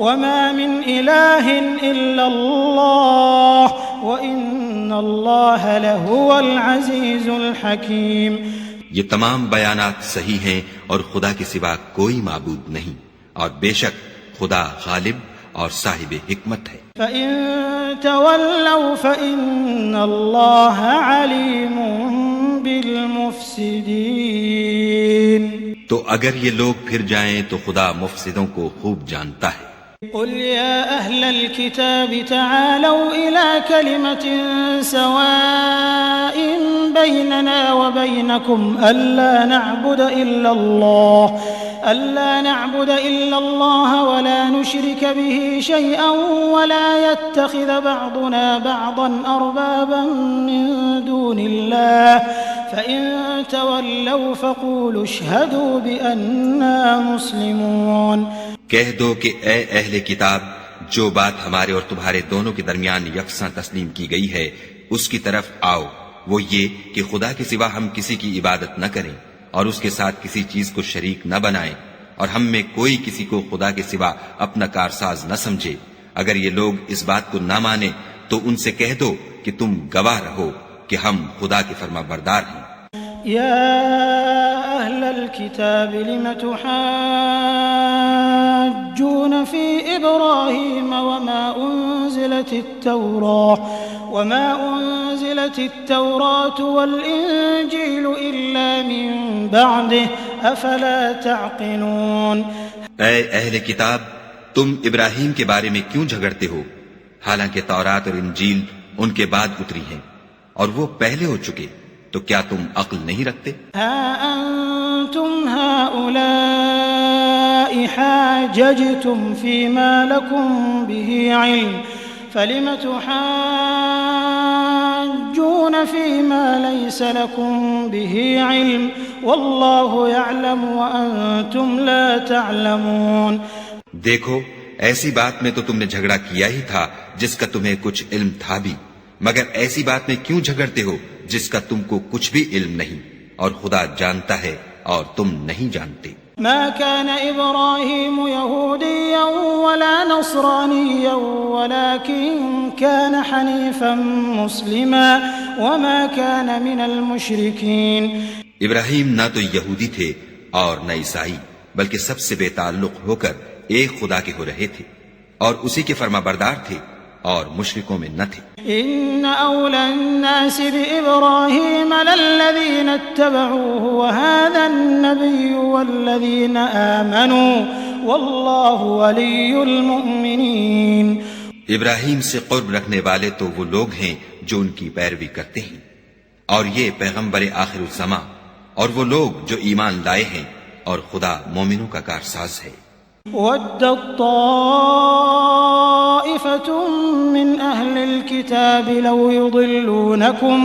وما من إله إلا الله وإن الله لهو العزيز الحكيم. یہ تمام بیانات صحیح ہیں اور خدا کے سوا کوئی معبود نہیں، اور بے شک خدا غالب اور صاحب حکمت ہے. فإن تولوا فإن الله عليم بالمفسدين. تو اگر یہ لوگ پھر جائیں تو خدا مفسدوں کو خوب جانتا ہے. قل يا أهل الكتاب تعالوا إلى كلمة سواء بيننا وبينكم ألا نعبد إلا الله ولا نشرك به شيئا ولا يتخذ بعضنا بعضا أربابا من دون الله فإن تولوا فقولوا اشهدوا بأننا مسلمون. کہہ دو کہ اے اہل کتاب، جو بات ہمارے اور تمہارے دونوں کے درمیان یکساں تسلیم کی گئی ہے اس کی طرف آؤ، وہ یہ کہ خدا کے سوا ہم کسی کی عبادت نہ کریں اور اس کے ساتھ کسی چیز کو شریک نہ بنائیں، اور ہم میں کوئی کسی کو خدا کے سوا اپنا کارساز نہ سمجھے. اگر یہ لوگ اس بات کو نہ مانیں تو ان سے کہہ دو کہ تم گواہ رہو کہ ہم خدا کے فرما بردار ہیں. يا أهل الكتاب لم تحاجون في إبراهيم وما أنزلت التوراة والإنجيل إلا من بعده أفلا تعقلون. اے اہل کتاب، تم ابراہیم کے بارے میں کیوں جھگڑتے ہو، حالانکہ تورات اور انجیل ان کے بعد اتری ہیں اور وہ پہلے ہو چکے، تو کیا تم عقل نہیں رکھتے؟ ها أنتم هؤلاء حاججتم فيما لكم به علم فلم تحاجون فيما ليس لكم به علم والله يعلم وأنتم لا تعلمون. دیکھو، ایسی بات میں تو تم نے جھگڑا کیا ہی تھا جس کا تمہیں کچھ علم تھا بھی، مگر ایسی بات میں کیوں جھگڑتے ہو جس کا تم کو کچھ بھی علم نہیں، اور خدا جانتا ہے اور تم نہیں جانتے. ما كان إبراهيم يهوديا ولا نصرانيا ولكن كان حنيفا مسلما وما كان من المشركين. ابراہیم نہ تو یہودی تھے اور نہ عیسائی، بلکہ سب سے بے تعلق ہو کر ایک خدا کے ہو رہے تھے اور اسی کے فرما بردار تھے اور مشرکوں میں نہ تھے. إن أولى الناس بإبراهيم للذين اتبعوه وهذا النبي والذين آمنوا والله ولي المؤمنين. ابراہیم سے قرب رکھنے والے تو وہ لوگ ہیں جو ان کی پیروی کرتے ہیں، اور یہ پیغمبر آخر الزماں اور وہ لوگ جو ایمان لائے ہیں، اور خدا مومنوں کا کارساز ہے. وَدَّت طَّائِفَةٌ مِّنْ أَهْلِ الْكِتَابِ لَوْ يُضِلُّونَكُمْ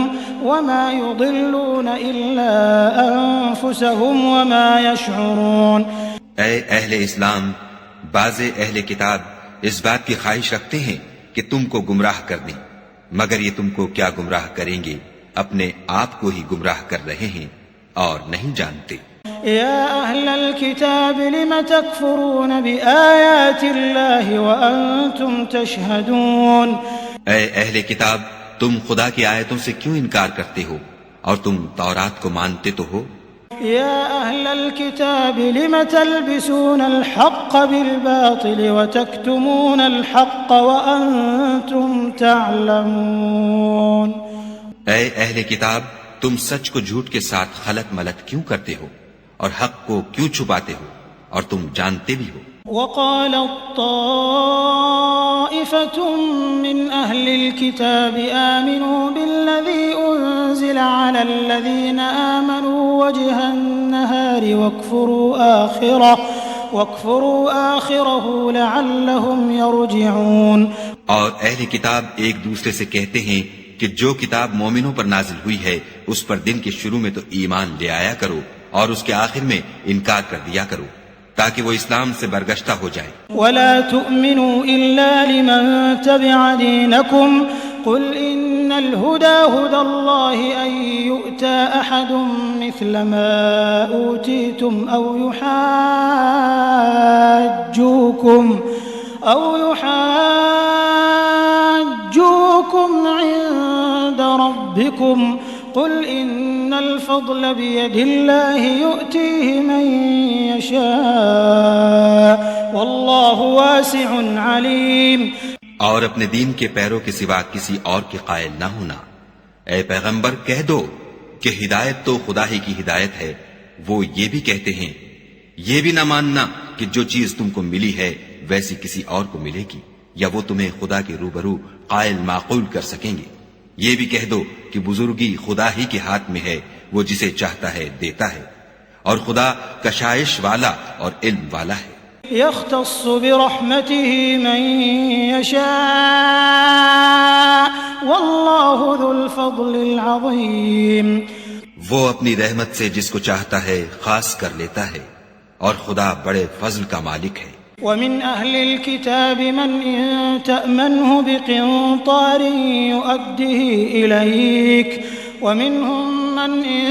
وَمَا يُضِلُّونَ إِلَّا أَنفُسَهُمْ وَمَا يَشْعُرُونَ. اے اہل اسلام، بعض اہل کتاب اس بات کی خواہش رکھتے ہیں کہ تم کو گمراہ کر دیں، مگر یہ تم کو کیا گمراہ کریں گے، اپنے آپ کو ہی گمراہ کر رہے ہیں اور نہیں جانتے۔ يا أهل الكتاب لم تكفرون بآيات الله وأنتم تشهدون۔ اے اہل کتاب، تم خدا کی آیتوں سے کیوں انکار کرتے ہو اور تم تورات کو مانتے تو ہو؟ يا أهل الكتاب لم تلبسون الحق بالباطل وتكتمون الحق وأنتم تعلمون۔ اے اہل کتاب، تم سچ کو جھوٹ کے ساتھ خلط ملط کیوں کرتے ہو اور حق کو کیوں چھپاتے ہو اور تم جانتے بھی ہو؟ وقالت طائفة من أهل الكتاب آمنوا بالذي أنزل على الذين آمنوا وجه النهار واكفروا آخره لعلهم يرجعون۔ اور اہل کتاب ایک دوسرے سے کہتے ہیں کہ جو کتاب مومنوں پر نازل ہوئی ہے اس پر دن کے شروع میں تو ایمان لے آیا کرو اور اس کے آخر میں انکار کر دیا کرو تاکہ وہ اسلام سے برگشتہ ہو جائے۔ ولا تؤمنوا إلا لمن تبع دينكم قل إن الهدى هدى الله أن يؤتى أحد مثل ما أوتيتم أو يحاجوكم عند ربكم قل إن الفضل بيد الله يؤتيه من يشاء والله واسع عليم۔ اور اپنے دین کے پیروں کے سوا کسی اور کے قائل نہ ہونا۔ اے پیغمبر کہہ دو کہ ہدایت تو خدا ہی کی ہدایت ہے، وہ یہ بھی کہتے ہیں یہ بھی نہ ماننا کہ جو چیز تم کو ملی ہے ویسی کسی اور کو ملے گی یا وہ تمہیں خدا کے روبرو قائل معقول کر سکیں گے۔ یہ بھی کہہ دو کہ بزرگی خدا ہی کے ہاتھ میں ہے، وہ جسے چاہتا ہے دیتا ہے، اور خدا کشائش والا اور علم والا ہے۔ يختص برحمته من يشاء والله ذو الفضل العظيم۔ وہ اپنی رحمت سے جس کو چاہتا ہے خاص کر لیتا ہے اور خدا بڑے فضل کا مالک ہے۔ ومن أهل الكتاب من إن تأمنه بقنطار يؤده إليك ومنهم من إن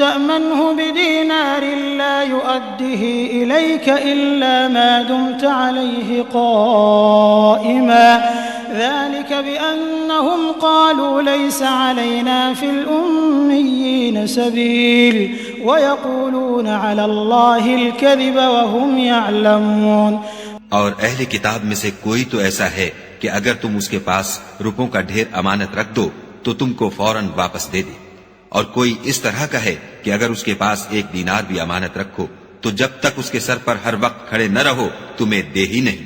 تأمنه بدينار لا يؤده إليك إلا ما دمت عليه قائما ذلك بأنهم قالوا ليس علينا في الأميين سبيل ويقولون على الله الكذب وهم يعلمون۔ اور اہل کتاب میں سے کوئی تو ایسا ہے کہ اگر تم اس کے پاس روپوں کا ڈھیر امانت رکھ دو تو تم کو فوراً واپس دے دے، اور کوئی اس طرح کا ہے کہ اگر اس کے پاس 1 دینار بھی امانت رکھو تو جب تک اس کے سر پر ہر وقت کھڑے نہ رہو تمہیں دے ہی نہیں۔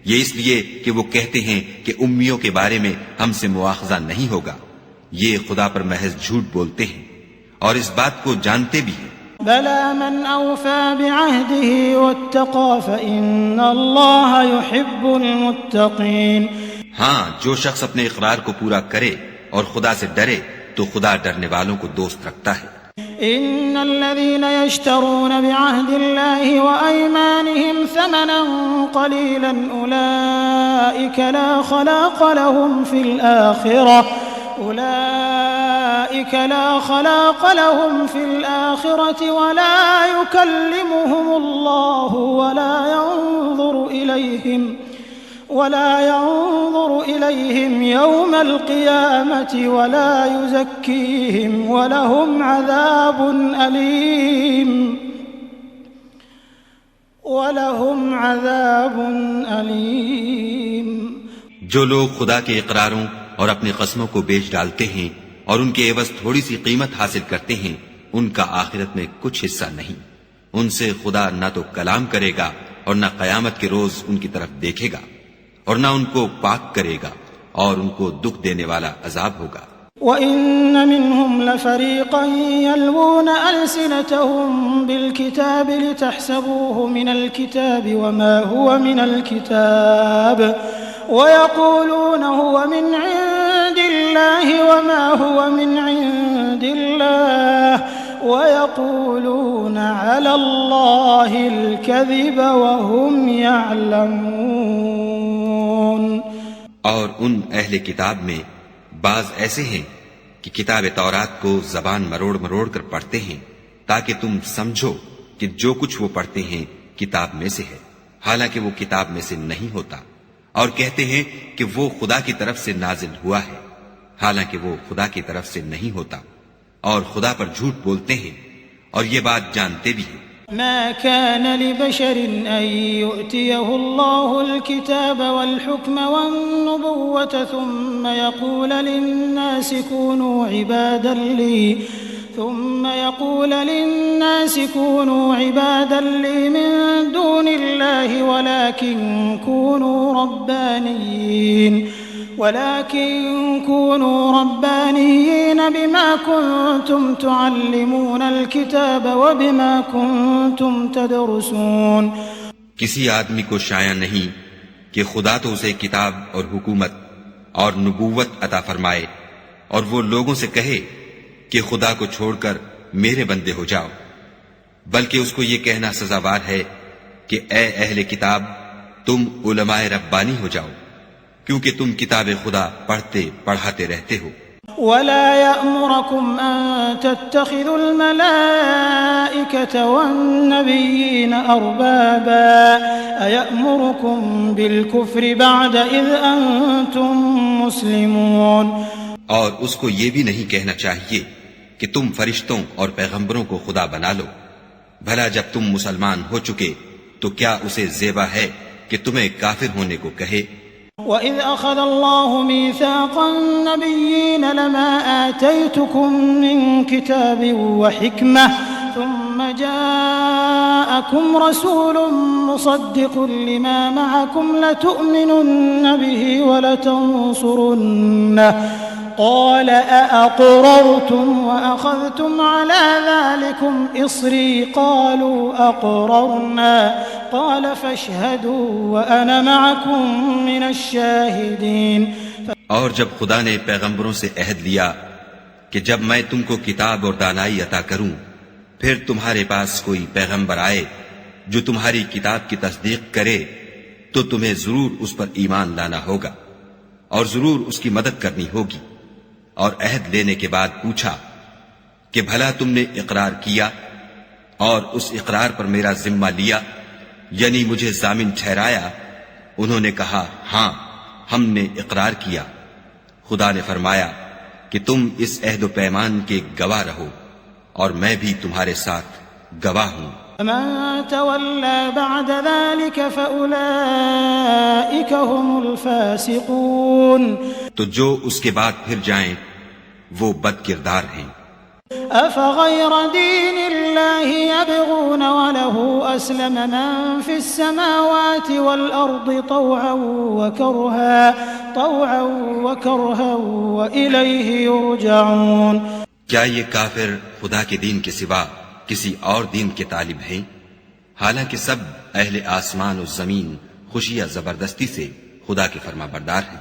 یہ اس لیے کہ وہ کہتے ہیں کہ امیوں کے بارے میں ہم سے مواخذہ نہیں ہوگا۔ یہ خدا پر محض جھوٹ بولتے ہیں اور اس بات کو جانتے بھی ہیں۔ بلى من أوفى بعهده واتقى فإن الله يحب المتقين۔ ہاں، جو شخص اپنے اقرار کو پورا کرے اور خدا سے ڈرے تو خدا ڈرنے والوں کو دوست رکھتا ہے۔ إن الذين يشترون بعهد الله وأيمانهم ثمنا قليلا أولئك لا خلاق لهم في الآخرة ولا يكلمهم الله ولا ينظر إليهم يوم القيامة ولا يزكيهم ولهم عذاب أليم۔ جو لوگ خدا کے اقراروں اور اپنی قسموں کو بیچ ڈالتے ہیں اور ان کے عوض تھوڑی سی قیمت حاصل کرتے ہیں، ان کا آخرت میں کچھ حصہ نہیں۔ ان سے خدا نہ تو کلام کرے گا اور نہ قیامت کے روز ان کی طرف دیکھے گا اور نہ ان کو پاک کرے گا اور ان کو دکھ دینے والا عذاب ہوگا۔ وَإِنَّ مِنْهُمْ لَفَرِيقًا يَلْوُونَ أَلْسِنَتَهُمْ بِالْكِتَابِ لِتَحْسَبُوهُ مِنَ الْكِتَابِ وَمَا هُوَ مِنَ الْكِتَابِ وَيَقُولُونَ هُوَ مِنْ عِنْدِ اللَّهِ وَمَا هُوَ مِنْ عِنْدِ اللَّهِ وَيَقُولُونَ عَلَى اللَّهِ الْكَذِبَ وَهُمْ يَعْلَمُونَ۔ اور ان اہل کتاب میں بعض ایسے ہیں کہ کتاب تورات کو زبان مروڑ مروڑ کر پڑھتے ہیں تاکہ تم سمجھو کہ جو کچھ وہ پڑھتے ہیں کتاب میں سے ہے، حالانکہ وہ کتاب میں سے نہیں ہوتا، اور کہتے ہیں کہ وہ خدا کی طرف سے نازل ہوا ہے، حالانکہ وہ خدا کی طرف سے نہیں ہوتا، اور خدا پر جھوٹ بولتے ہیں اور یہ بات جانتے بھی ہیں۔ ما كان لبشر أن يؤتيه الله الكتاب والحكم والنبوة ثم يقول للناس كونوا عبادا لي من دون الله ولكن كونوا ربانيين بما كنتم تعلمون الكتاب وبما كنتم تدرسون۔ کسی آدمی کو شایع نہیں کہ خدا تو اسے کتاب اور حکومت اور نبوت عطا فرمائے اور وہ لوگوں سے کہے کہ خدا کو چھوڑ کر میرے بندے ہو جاؤ، بلکہ اس کو یہ کہنا سزاوار ہے کہ اے اہل کتاب تم علماء ربانی ہو جاؤ، کیونکہ تم کتاب خدا پڑھتے پڑھاتے رہتے ہو۔ ولا يأمركم أن تتخذوا الملائكة والنبيين أربابا أيأمركم بالكفر بعد إذ أنتم مسلمون۔ اور اس کو یہ بھی نہیں کہنا چاہیے کہ تم فرشتوں اور پیغمبروں کو خدا بنا لو، بھلا جب تم مسلمان ہو چکے تو کیا اسے زیبا ہے کہ تمہیں کافر ہونے کو کہے۔ وَإِذْ أَخَذَ اللَّهُ مِيثَاقَ النَّبِيِّينَ لَمَا آتَيْتُكُم مِّن كِتَابٍ وَحِكْمَةٍ ثُمَّ جَاءَكُمْ رَسُولٌ مُصَدِّقٌ لِّمَا مَعَكُمْ لَتُؤْمِنُنَّ بِهِ وَلَتَنصُرُنَّهُ قال أأقررتم وأخذتم على ذلكم إصري قالوا أقررنا قال فاشهدوا وأنا معكم من الشاهدين۔ اور جب خدا نے پیغمبروں سے عہد لیا کہ جب میں تم کو کتاب اور دانائی عطا کروں پھر تمہارے پاس کوئی پیغمبر آئے جو تمہاری کتاب کی تصدیق کرے تو تمہیں ضرور اس پر ایمان لانا ہوگا اور ضرور اس کی مدد کرنی ہوگی۔ اور عہد لینے کے بعد پوچھا کہ بھلا تم نے اقرار کیا اور اس اقرار پر میرا ذمہ لیا، یعنی مجھے ضامن ٹھہرایا؟ انہوں نے کہا ہاں ہم نے اقرار کیا۔ خدا نے فرمایا کہ تم اس عہد و پیمان کے گواہ رہو اور میں بھی تمہارے ساتھ گواہ ہوں۔ من تولى بعد ذلك فأولئك هم الفاسقون۔ تو جو اس کے بعد پھر جائیں وہ بد کردار ہیں۔ أفغير دين الله يبغون وله أسلم من في السماوات والأرض طوعا وكرها وإليه يرجعون۔ کیا یہ کافر خدا کے دین کے سوا کسی اور دین کے طالب ہیں، حالانکہ سب اہل آسمان و زمین خوشی یا زبردستی سے خدا کے فرما بردار ہیں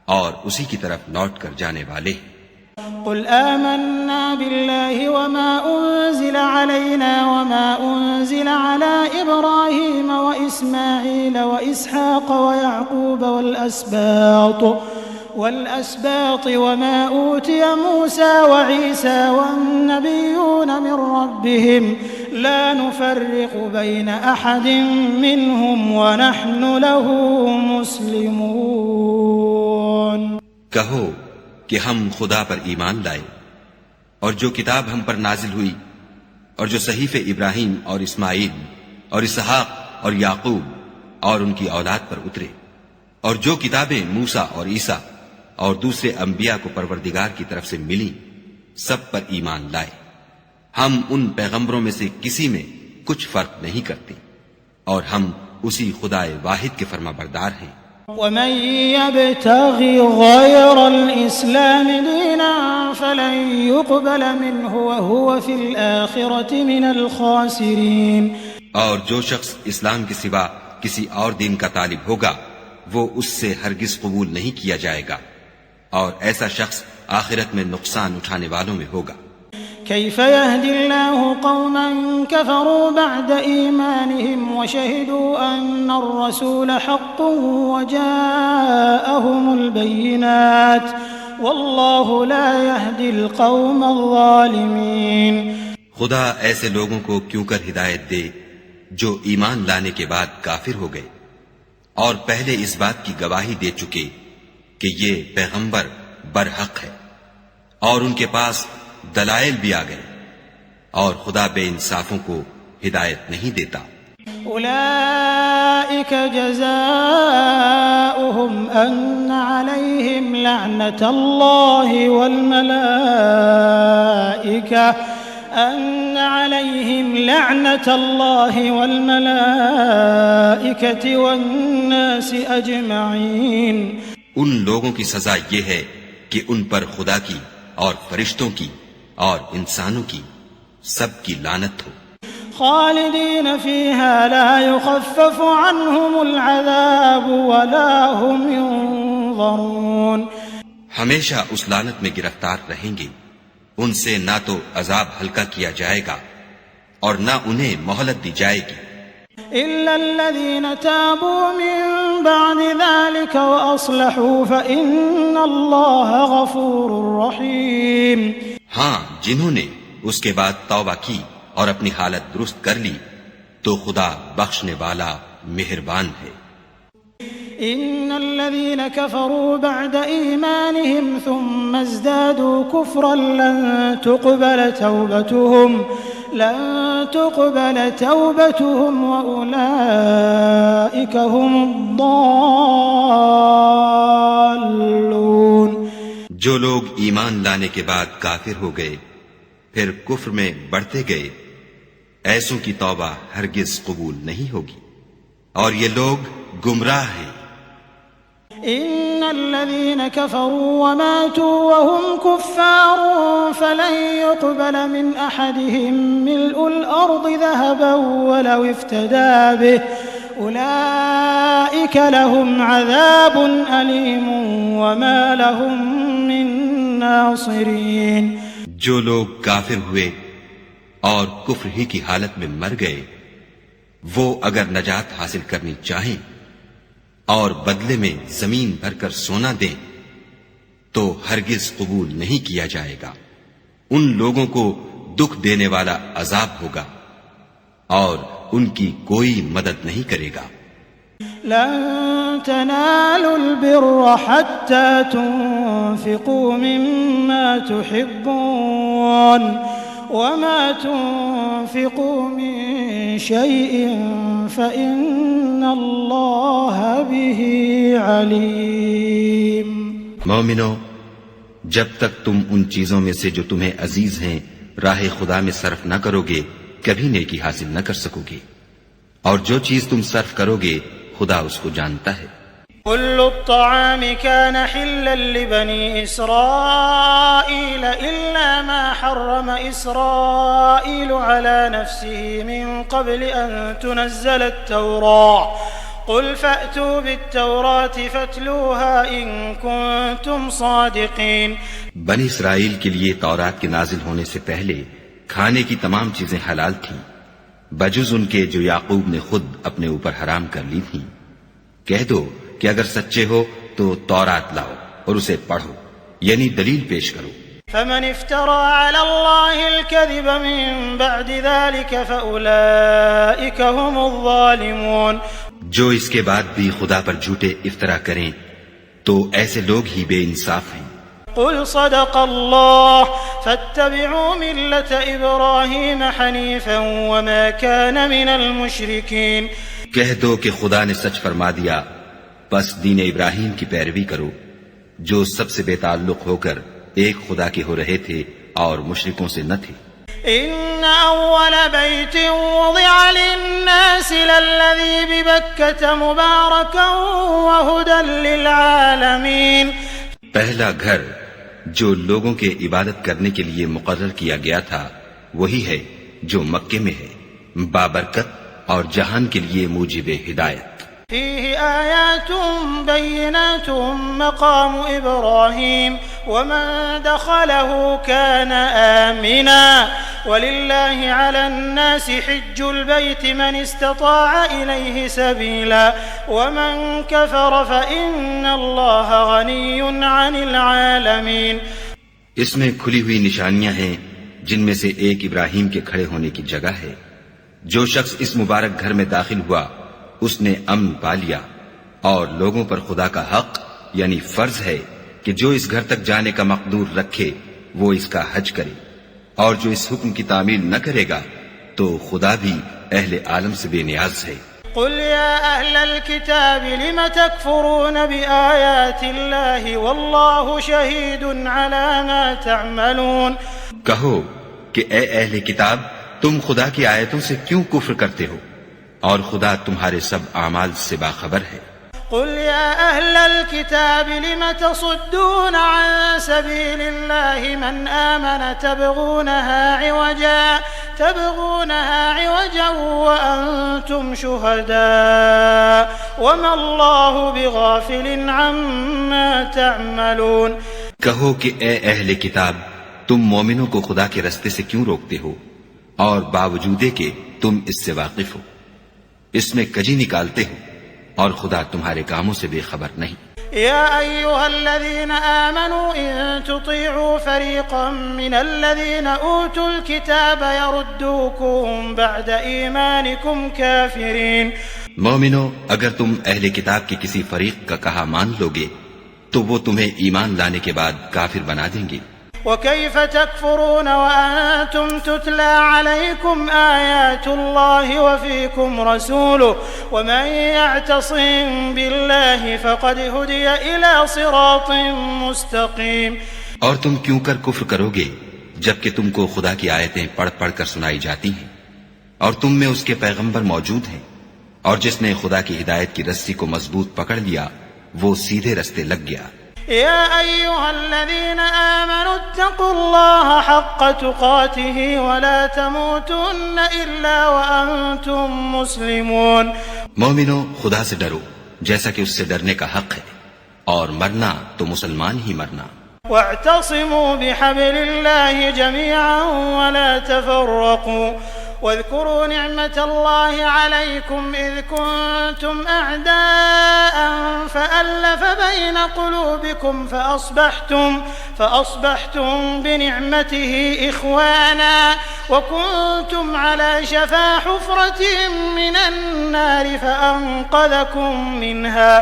اور اسی کی طرف لوٹ کر جانے والے ہیں۔ قل آمنا بالله وما أنزل علينا وما أنزل على إبراهيم وإسماعيل وإسحاق ويعقوب والأسباط وما أوتي موسى وعيسى والنبيون من ربهم لا نفرق بين أحد منهم ونحن له مسلمون۔ کہو کہ ہم خدا پر ایمان لائے اور جو کتاب ہم پر نازل ہوئی اور جو صحیفے ابراہیم اور اسماعیل اور اسحاق اور یعقوب اور ان کی اولاد پر اترے اور جو کتابیں موسیٰ اور عیسیٰ اور دوسرے انبیاء کو پروردگار کی طرف سے ملی سب پر ایمان لائے۔ ہم ان پیغمبروں میں سے کسی میں کچھ فرق نہیں کرتے اور ہم اسی خدا واحد کے فرما بردار ہیں۔ ومن يبتغ غير الإسلام دينا فلن يقبل منه وهو في الآخرة من الخاسرين۔ اور جو شخص اسلام کے سوا کسی اور دین کا طالب ہوگا وہ اس سے ہرگز قبول نہیں کیا جائے گا اور ایسا شخص آخرت میں نقصان اٹھانے والوں میں ہوگا۔ كيف يهدي الله قوما كفروا بعد إيمانهم وشهدوا أن الرسول حق وجاءهم البينات واللہ لا يهدي القوم الظالمین۔ خدا ایسے لوگوں کو کیوں کر ہدایت دے جو ایمان لانے کے بعد کافر ہو گئے اور پہلے اس بات کی گواہی دے چکے کہ یہ پیغمبر برحق ہے اور ان کے پاس دلائل بھی آ گئے، اور خدا بے انصافوں کو ہدایت نہیں دیتا۔ اولئک جزاؤہم ان علیہم لعنت اللہ والملائکۃ والناس اجمعین۔ ان لوگوں کی سزا یہ ہے کہ ان پر خدا کی اور فرشتوں کی اور انسانوں کی سب کی لعنت ہو۔ خالدین فیہا لا یخفف عنہم العذاب ولا هم ینظرون۔ ہمیشہ اس لعنت میں گرفتار رہیں گے، ان سے نہ تو عذاب ہلکا کیا جائے گا اور نہ انہیں مہلت دی جائے گی۔ إلا الذين تابوا من بعد ذلك وأصلحوا فإن الله غفور رحيم۔ ہاں، جنہوں نے اس کے بعد توبہ کی اور اپنی حالت درست کر لی تو خدا بخشنے والا مہربان ہے۔ إن الذين كفروا بعد إيمانهم ثم ازدادوا كفرا لن تقبل توبتهم وأولئك هم الضالون۔ جو لوگ ایمان لانے کے بعد کافر ہو گئے پھر کفر میں بڑھتے گئے، ایسوں کی توبہ ہرگز قبول نہیں ہوگی اور یہ لوگ گمراہ ہیں۔ إن الذين كفروا وماتوا وهم كفار فلن يقبل من أحدهم ملء الأرض ذهبا ولو افتدى به أولئك لهم عذاب أليم وما لهم من ناصرين۔ جو لوگ کافر ہوئے اور کفر ہی کی حالت میں مر گئے، وہ اگر نجات حاصل کرنی چاہیں اور بدلے میں زمین بھر کر سونا دیں تو ہرگز قبول نہیں کیا جائے گا۔ ان لوگوں کو دکھ دینے والا عذاب ہوگا اور ان کی کوئی مدد نہیں کرے گا۔ لن تنالوا البر حتى تنفقوا مما تحبون وما تنفقوا من شيء فإن الله به عليم۔ مومنو، جب تک تم ان چیزوں میں سے جو تمہیں عزیز ہیں راہ خدا میں صرف نہ کرو گے کبھی نیکی حاصل نہ کر سکو گے، اور جو چیز تم صرف کرو گے خدا اس کو جانتا ہے۔ كل الطعام كان حلا لبني إسرائيل إلا ما حرم إسرائيل على نفسه من قبل أن تنزل التوراة قل فأتوا بالتوراة فاتلوها إن كنتم صادقين۔ بنی اسرائیل کے لیے تورات کے نازل ہونے سے پہلے کھانے کی تمام چیزیں حلال تھیں بجز ان کے جو یعقوب نے خود اپنے اوپر حرام کر لی تھیں۔ کہہ دو کہ اگر سچے ہو تو تورات لاؤ اور اسے پڑھو، یعنی دلیل پیش کرو۔ فمن افترى على الله الكذب من بعد ذلك فأولئك هم الظالمون۔ جو اس کے بعد بھی خدا پر جھوٹے افطرا کریں تو ایسے لوگ ہی بے انصاف ہیں۔ قل صدق الله فاتبعوا ملة إبراهيم حنيفا وما كان من المشركين۔ کہہ دو کہ خدا نے سچ فرما دیا، بس دین ابراہیم کی پیروی کرو جو سب سے بے تعلق ہو کر ایک خدا کے ہو رہے تھے اور مشرکوں سے نہ تھے۔ إن أول بيت وضع للناس للذي ببكة مباركا وهدى للعالمين۔ پہلا گھر جو لوگوں کے عبادت کرنے کے لیے مقرر کیا گیا تھا وہی ہے جو مکے میں ہے، بابرکت اور جہان کے لیے موجب ہدایت۔ فيه آيات بينات مقام إبراهيم ومن دخله كان آمنا وَلِلَّهِ عَلَى النَّاسِ حِجُّ الْبَيْتِ مَنِ اسْتَطَاعَ إِلَيْهِ سَبِيلًا وَمَنْ كَفَرَ فَإِنَّ اللَّهَ غَنِيٌّ عَنِ الْعَالَمِينَ۔ اس میں کھلی ہوئی نشانیاں ہیں جن میں سے ایک ابراہیم کے کھڑے ہونے کی جگہ ہے۔ جو شخص اس مبارک گھر میں داخل ہوا اس نے امن پا لیا، اور لوگوں پر خدا کا حق یعنی فرض ہے کہ جو اس گھر تک جانے کا مقدور رکھے وہ اس کا حج کرے، اور جو اس حکم کی تعمیل نہ کرے گا تو خدا بھی اہل عالم سے بے نیاز ہے۔ قل يا أهل الكتاب لم تكفرون بآيات الله والله شهيد على ما تعملون۔ کہو کہ اے اہل کتاب تم خدا کی آیتوں سے کیوں کفر کرتے ہو اور خدا تمہارے سب اعمال سے باخبر ہے۔ قل يا أهل الكتاب لم تصدون عن سبيل الله من آمن تبغونها عوجا وأنتم شهداء وما الله بغافل عما تعملون۔ کہو کہ اے اہل کتاب تم مومنوں کو خدا کے رستے سے کیوں روکتے ہو اور باوجود کہ تم اس سے واقف ہو، اس میں کجی نکالتے ہو اور خدا تمہارے کاموں سے بے خبر نہیں۔ يا أيها الذين آمنوا إن تطيعوا فريقا من الذين أوتوا الكتاب يردوكم بعد إيمانكم كافرين۔ مومنو اگر تم اہل کتاب کے کسی فریق کا کہا مان لوگے تو وہ تمہیں ایمان لانے کے بعد کافر بنا دیں گے۔ وكيف تكفرون وأنتم تتلى عليكم آيات الله وفيكم رسوله ومن يعتصم بالله فقد هدي إلى صراط مستقيم۔ اور تم کیوں کر کفر کرو گے جبکہ تم کو خدا کی آیتیں پڑھ پڑھ کر سنائی جاتی ہیں اور تم میں اس کے پیغمبر موجود ہیں، اور جس نے خدا کی ہدایت کی رسی کو مضبوط پکڑ لیا وہ سیدھے رستے لگ گیا۔ يا أيها الذين آمنوا اتقوا الله حق تقاته ولا تموتن إلا وأنتم مسلمون۔ مومنو خدا سے ڈرو جیسا کہ اس سے ڈرنے کا حق ہے، اور مرنا تو مسلمان ہی مرنا۔ واعتصموا بحبل الله جميعا ولا تفرقوا واذكروا نعمة الله عليكم إذ كنتم أعداء فألف بين قلوبكم فأصبحتم بنعمته إخوانا وكنتم على شفا حفرة من النار فأنقذكم منها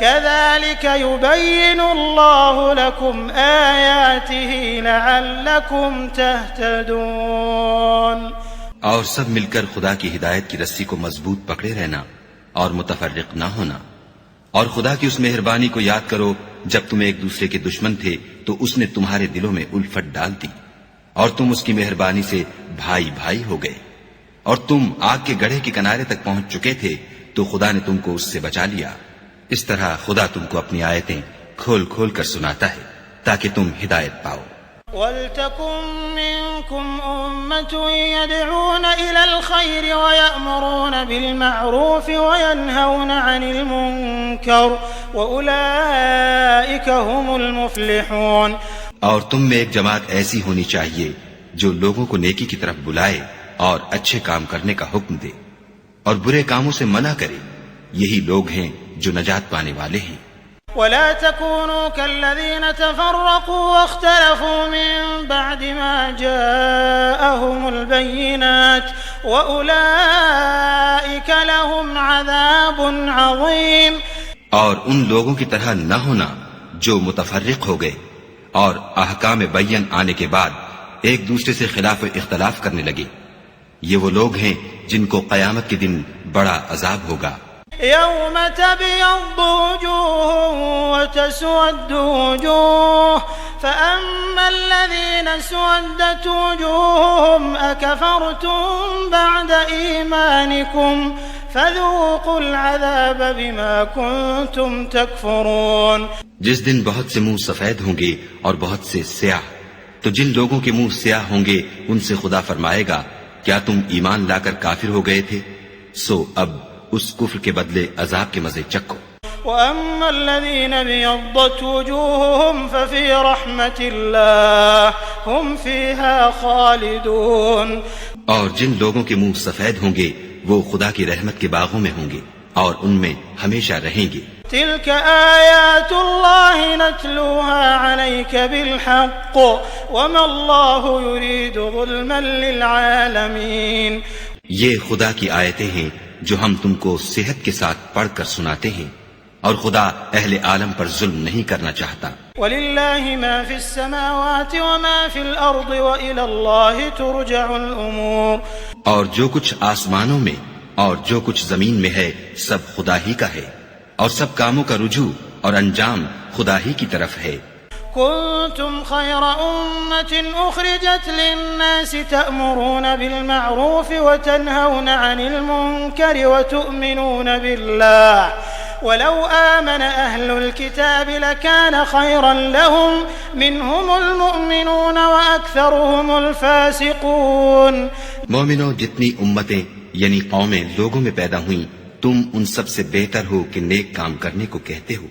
كذلك يبين الله لكم آياته لعلكم تهتدون۔ اور سب مل کر خدا کی ہدایت کی رسی کو مضبوط پکڑے رہنا اور متفرق نہ ہونا، اور خدا کی اس مہربانی کو یاد کرو جب تم ایک دوسرے کے دشمن تھے تو اس نے تمہارے دلوں میں الفت ڈال دی اور تم اس کی مہربانی سے بھائی بھائی ہو گئے، اور تم آگ کے گڑھے کے کنارے تک پہنچ چکے تھے تو خدا نے تم کو اس سے بچا لیا۔ اس طرح خدا تم کو اپنی آیتیں کھول کھول کر سناتا ہے تاکہ تم ہدایت پاؤ۔ وَلْتَكُن مِّنكُمْ أُمَّةٌ يَدْعُونَ إِلَى الْخَيْرِ وَيَأْمُرُونَ بِالْمَعْرُوفِ وَيَنْهَوْنَ عَنِ الْمُنكَرِ وَأُولَئِكَ هُمُ الْمُفْلِحُونَ۔ اور تم میں ایک جماعت ایسی ہونی چاہیے جو لوگوں کو نیکی کی طرف بلائے اور اچھے کام کرنے کا حکم دے اور برے کاموں سے منع کرے، یہی لوگ ہیں جو نجات پانے والے ہیں۔ ولا تكونوا كالذين تفرقوا واختلفوا من بعد ما جاءهم البينات وأولئك لهم عذاب عظيم۔ اور ان لوگوں کی طرح نہ ہونا جو متفرق ہو گئے اور احکام بین آنے کے بعد ایک دوسرے سے خلاف اختلاف کرنے لگے، یہ وہ لوگ ہیں جن کو قیامت کے دن بڑا عذاب ہوگا۔ يوم تبيض وجوه وتسود وجوه فأما الذين اسودت وجوههم أكفرتم بعد إيمانكم فذوقوا العذاب بما كنتم تكفرون۔ جس دن بہت سے منہ سفید ہوں گے اور بہت سے سیاہ، تو جن لوگوں کے منہ سیاہ ہوں گے ان سے خدا فرمائے گا کیا تم ایمان لا کر کافر ہو گئے تھے؟ سو اب اس کفر کے بدلے عذاب کے مزے چکھو۔ وأما الذين ابيضت وجوههم ففي رحمة الله هم فيها خالدون. اور جن لوگوں کے منہ سفید ہوں گے وہ خدا کی رحمت کے باغوں میں ہوں گے اور ان میں ہمیشہ رہیں گے. تلك آيات الله نتلوها عليك بالحق وما الله يريد ظلما للعالمين. یہ خدا کی آیتیں ہیں جو ہم تم کو صحت کے ساتھ پڑھ کر سناتے ہیں اور خدا اہل عالم پر ظلم نہیں کرنا چاہتا. وَلِلَّهِ مَا فِي السَّمَاوَاتِ وَمَا فِي الْأَرْضِ وَإِلَى اللَّهِ تُرْجَعُ الْأُمُورُ. اور جو کچھ آسمانوں میں اور جو کچھ زمین میں ہے سب خدا ہی کا ہے اور سب کاموں کا رجوع اور انجام خدا ہی کی طرف ہے. كنتم خير أمة أخرجت للناس تأمرون بالمعروف وتنهون عن المنكر وتؤمنون بالله ولو آمن أهل الكتاب لكان خيرا لهم منهم المؤمنون وأكثرهم الفاسقون. مومنوں جتنی امتیں یعنی قومیں لوگوں میں پیدا ہوئیں تم ان سب سے بہتر ہو کہ نیک کام کرنے کو کہتے ہو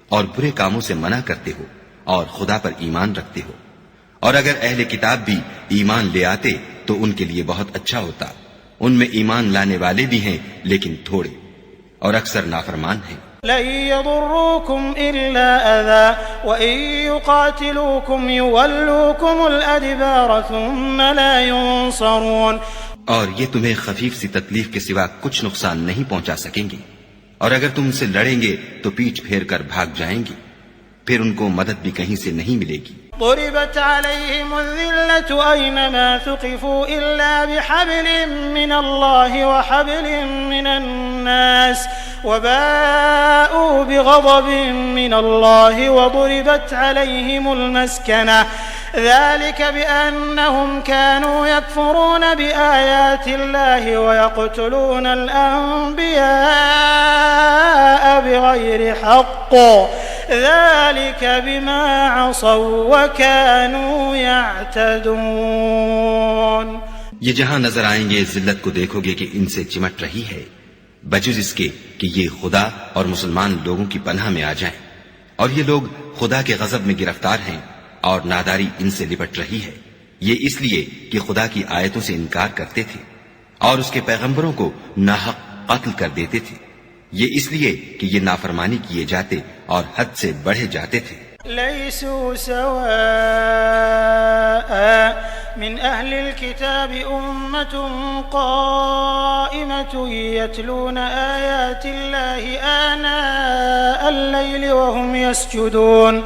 اور برے کاموں سے منع کرتے ہو اور خدا پر ایمان رکھتے ہو. اور اگر اہل کتاب بھی ایمان لے آتے تو ان کے لیے بہت اچھا ہوتا. ان میں ایمان لانے والے بھی ہیں لیکن تھوڑے اور اکثر نافرمان ہیں. لن يضروكم إلا أذى وإن يقاتلوكم يولوكم الأدبار ثم لا ينصرون. اور یہ تمہیں خفیف سی تکلیف کے سوا کچھ نقصان نہیں پہنچا سکیں گے اور اگر تم ان سے لڑیں گے تو پیٹھ پھیر کر بھاگ جائیں گے پھر ان کو مدد بھی کہیں سے نہیں ملے گی. ضربت عليهم الذلة أينما ثقفوا إلا بحبل من الله وحبل من الناس وباءوا بغضب من الله وضربت عليهم المسكنة ذلك بأنهم كانوا يكفرون بآيات الله ويقتلون الأنبياء بغير حق ذلك بما عصوا وكانوا يعتدون. یہ جہاں نظر آئیں گے ذلت کو دیکھو گے کہ ان سے چمٹ رہی ہے بجز اس کے کہ یہ خدا اور مسلمان لوگوں کی پناہ میں آ جائیں. اور یہ لوگ خدا کے غضب میں گرفتار ہیں اور ناداری ان سے لپٹ رہی ہے. یہ اس لیے کہ خدا کی آیتوں سے انکار کرتے تھے اور اس کے پیغمبروں کو ناحق قتل کر دیتے تھے. یہ اس لیے کہ یہ نافرمانی کیے جاتے اور حد سے بڑھے جاتے تھے. ليسوا سواء من أهل الكتاب أمة قائمة يتلون آيات الله آناء الليل وهم يسجدون.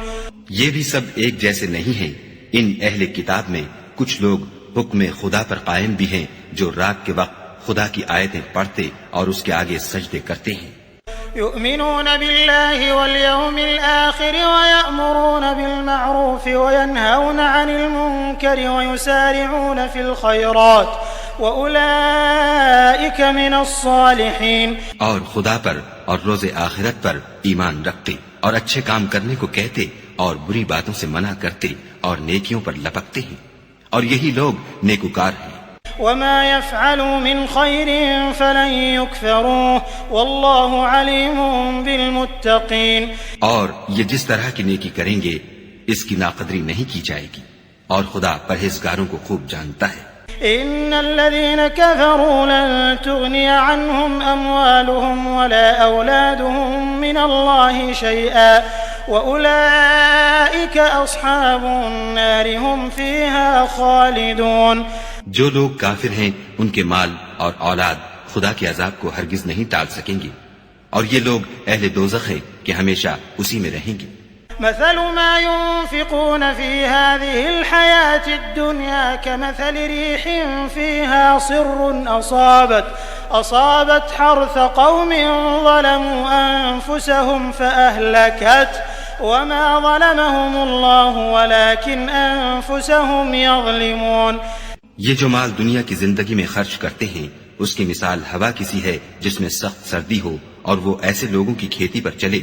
یہ بھی سب ایک جیسے نہیں ہیں. ان اہل کتاب میں کچھ لوگ حکم خدا پر قائم بھی ہیں جو رات کے وقت خدا کی آیتیں پڑھتے اور اس کے آگے سجدے کرتے ہیں. يؤمنون بالله واليوم الآخر ويأمرون بالمعروف وينهون عن المنكر ويسارعون في الخيرات وأولئك من الصالحين. اور خدا پر اور روز آخرت پر ایمان رکھتے اور اچھے کام کرنے کو کہتے اور بری باتوں سے منع کرتے اور نیکیوں پر لپکتے ہیں اور یہی لوگ نیکوکار ہیں. وما يفعلوا من خير فلن يكفروه والله عليم بالمتقين. اور یہ جس طرح کی نیکی کریں گے اس کی ناقدری نہیں کی جائے گی اور خدا پرہیزگاروں کو خوب جانتا ہے. إن الذين كفروا لن تغني عنهم أموالهم ولا أولادهم من الله شيئا وأولئك أصحاب النار هم فيها خالدون. جو لوگ کافر ہیں ان کے مال اور اولاد خدا کے عذاب کو ہرگز نہیں ٹال سکیں گے اور یہ لوگ اہل دوزخ ہیں کہ ہمیشہ اسی میں رہیں گے. مثل ما ينفقون في هذه الحياة الدنيا كمثل ريح فيها صر أصابت حرث قوم ظلموا أنفسهم فأهلكت وما ظلمهم الله ولكن أنفسهم يظلمون. یہ جو مال دنیا کی زندگی میں خرچ کرتے ہیں اس کی مثال ہوا کسی ہے جس میں سخت سردی ہو اور وہ ایسے لوگوں کی کھیتی پر چلے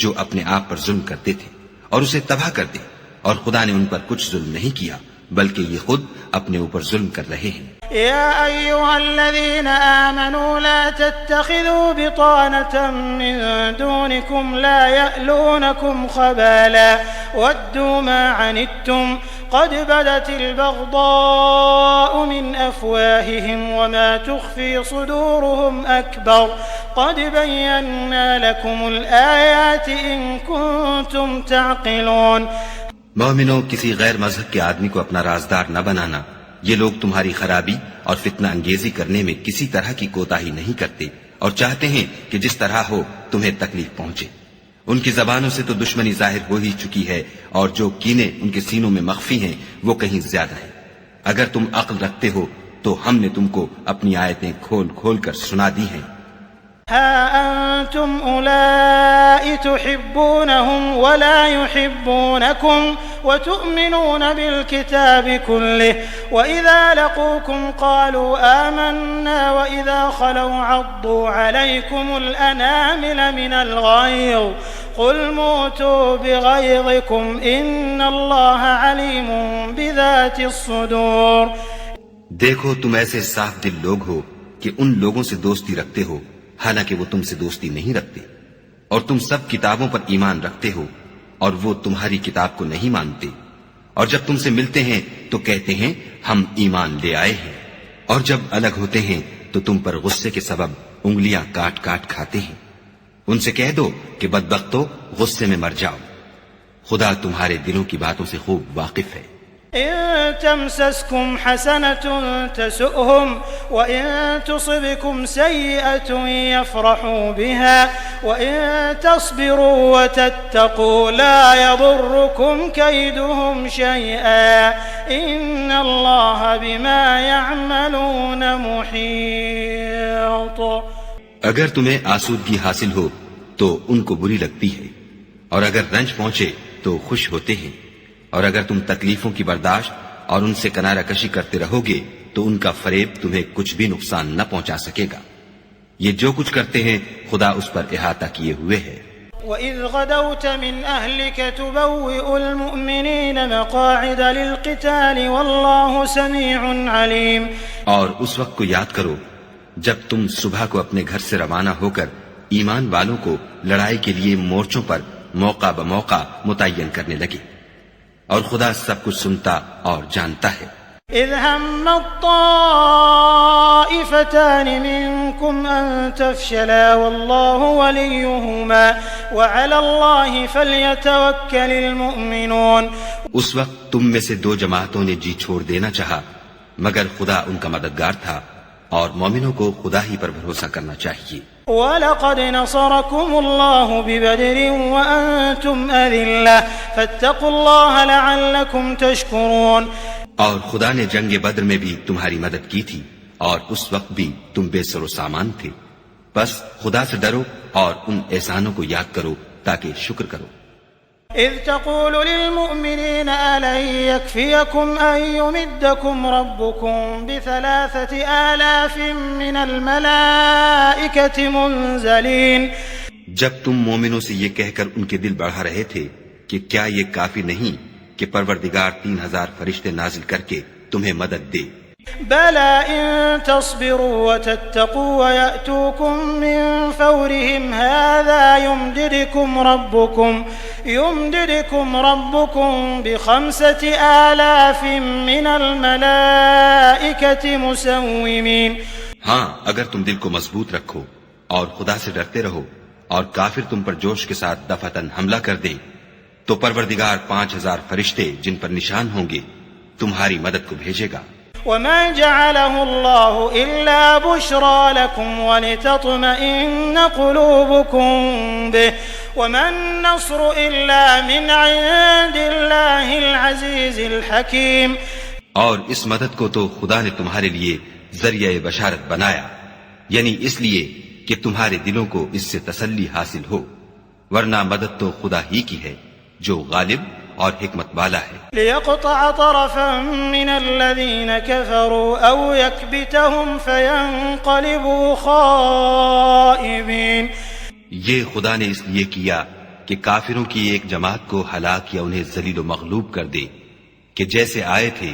جو اپنے آپ پر ظلم کرتے تھے اور اسے تباہ کر دے اور خدا نے ان پر کچھ ظلم نہیں کیا بلکہ یہ خود اپنے اوپر ظلم کر رہے ہیں۔ يا أيها الذين آمنوا لا تتخذوا بطانة من دونكم لا يألونكم خبالا ودوا ما عنتم قد بدت البغضاء من أفواههم وما تخفي صدورهم أكبر قد بينا لكم الآيات إن كنتم تعقلون۔ مومنوں، کسی غیر مذہب کے آدمی کو اپنا رازدار نہ بنانا، یہ لوگ تمہاری خرابی اور فتنہ انگیزی کرنے میں کسی طرح کی کوتاہی نہیں کرتے اور چاہتے ہیں کہ جس طرح ہو تمہیں تکلیف پہنچے۔ ان کی زبانوں سے تو دشمنی ظاہر ہو ہی چکی ہے اور جو کینے ان کے سینوں میں مخفی ہیں وہ کہیں زیادہ ہیں۔ اگر تم عقل رکھتے ہو تو ہم نے تم کو اپنی آیتیں کھول کھول کر سنا دی ہیں۔ ها أنتم أولئك تحبونهم ولا يحبونكم وتؤمنون بالكتاب كله وإذا لقوكم قالوا آمنا وإذا خلوا عضوا عليكم الأنامل من الغيظ قل موتوا بغيظكم إن الله عليم بذات الصدور۔ دیکھو، تم ایسے صاف دل لوگ ہو کہ ان لوگوں سے دوستی رکھتے ہو حالانکہ وہ تم سے دوستی نہیں رکھتے، اور تم سب کتابوں پر ایمان رکھتے ہو اور وہ تمہاری کتاب کو نہیں مانتے، اور جب تم سے ملتے ہیں تو کہتے ہیں ہم ایمان لے آئے ہیں، اور جب الگ ہوتے ہیں تو تم پر غصے کے سبب انگلیاں کاٹ کاٹ کھاتے ہیں۔ ان سے کہہ دو کہ بدبختو، غصے میں مر جاؤ، خدا تمہارے دلوں کی باتوں سے خوب واقف ہے۔ إن تمسسكم حسنة تسؤهم وإن تصبكم سيئة يفرحوا بها وإن تصبروا وتتقوا لا يضركم كيدهم شيئا إن الله بما يعملون محيط۔ اگر تمہیں آسودگی حاصل ہو تو ان کو بری لگتی ہے، اور اگر رنج پہنچے تو خوش ہوتے ہیں، اور اگر تم تکلیفوں کی برداشت اور ان سے کنارہ کشی کرتے رہو گے تو ان کا فریب تمہیں کچھ بھی نقصان نہ پہنچا سکے گا۔ یہ جو کچھ کرتے ہیں خدا اس پر احاطہ کیے ہوئے ہے۔ وَإِذْ غَدَوْتَ مِنْ أَهْلِكَ تُبَوِّئُ الْمُؤْمِنِينَ مَقَاعِدَ لِلْقِتَالِ وَاللَّهُ سَمِيعٌ عَلِيمٌ۔ اور اس وقت کو یاد کرو جب تم صبح کو اپنے گھر سے روانہ ہو کر ایمان والوں کو لڑائی کے لیے مورچوں پر موقع بموقع متعین کرنے لگے، اور خدا سب کچھ سنتا اور جانتا ہے۔ إِذْ هَمَّ الطَّائِفَتَانِ مِنْكُمْ أَن تَفْشَلَا وَاللَّهُ وَلِيُّهُمَا وَعَلَى اللَّهِ فَلْيَتَوَكَّلِ الْمُؤْمِنُونَ۔ اس وقت تم میں سے دو جماعتوں نے جی چھوڑ دینا چاہا، مگر خدا ان کا مددگار تھا، اور مومنوں کو خدا ہی پر بھروسہ کرنا چاہیے۔ وَلَقَدْ نَصَرَكُمُ اللَّهُ بِبَدْرٍ وَأَنْتُمْ أَذِلَّةٌ فَاتَّقُوا اللَّهَ لَعَلَّكُمْ تَشْكُرُونَ۔ اور خدا نے جنگ بدر میں بھی تمہاری مدد کی تھی، اور اس وقت بھی تم بے سر و سامان تھے، بس خدا سے ڈرو اور ان احسانوں کو یاد کرو تاکہ شکر کرو۔ إذ تقول للمؤمنين ألن يكفيكم أن يمدكم ربكم ب3,000 من الملائكة منزلين۔ جب تم مومنوں سے یہ کہہ کر ان کے دل بڑھا رہے تھے کہ کیا یہ کافی نہیں کہ پروردگار 3,000 فرشتے نازل کر کے تمہیں مدد دے؟ بلى إن تصبروا وتتقوا ويأتوكم من فورهم هذا يمددكم ربكم ب5,000 من الملائكة مسومين۔ ہاں، اگر تم دل کو مضبوط رکھو اور خدا سے ڈرتے رہو اور کافر تم پر جوش کے ساتھ دفعتاً حملہ کر دے تو پروردگار 5,000 فرشتے جن پر نشان ہوں گے تمہاری مدد کو بھیجے گا۔ وما جعله الله إلا بشرى لكم ولتطمئن قلوبكم به وما النصر إلا من عند الله العزيز الحكيم۔ اور اس مدد کو تو خدا نے تمہارے لیے ذریعہ بشارت بنایا، یعنی اس لیے کہ تمہارے دلوں کو اس سے تسلی حاصل ہو، ورنہ مدد تو خدا ہی کی ہے جو غالب اور حکمت والا ہے۔ ليقطع طرفا من الذين كفروا أو يكبتهم فينقلبوا خائبين۔ یہ خدا نے اس لیے کیا کہ کافروں کی ایک جماعت کو ہلاک یا انہیں ذلیل و مغلوب کر دے کہ جیسے آئے تھے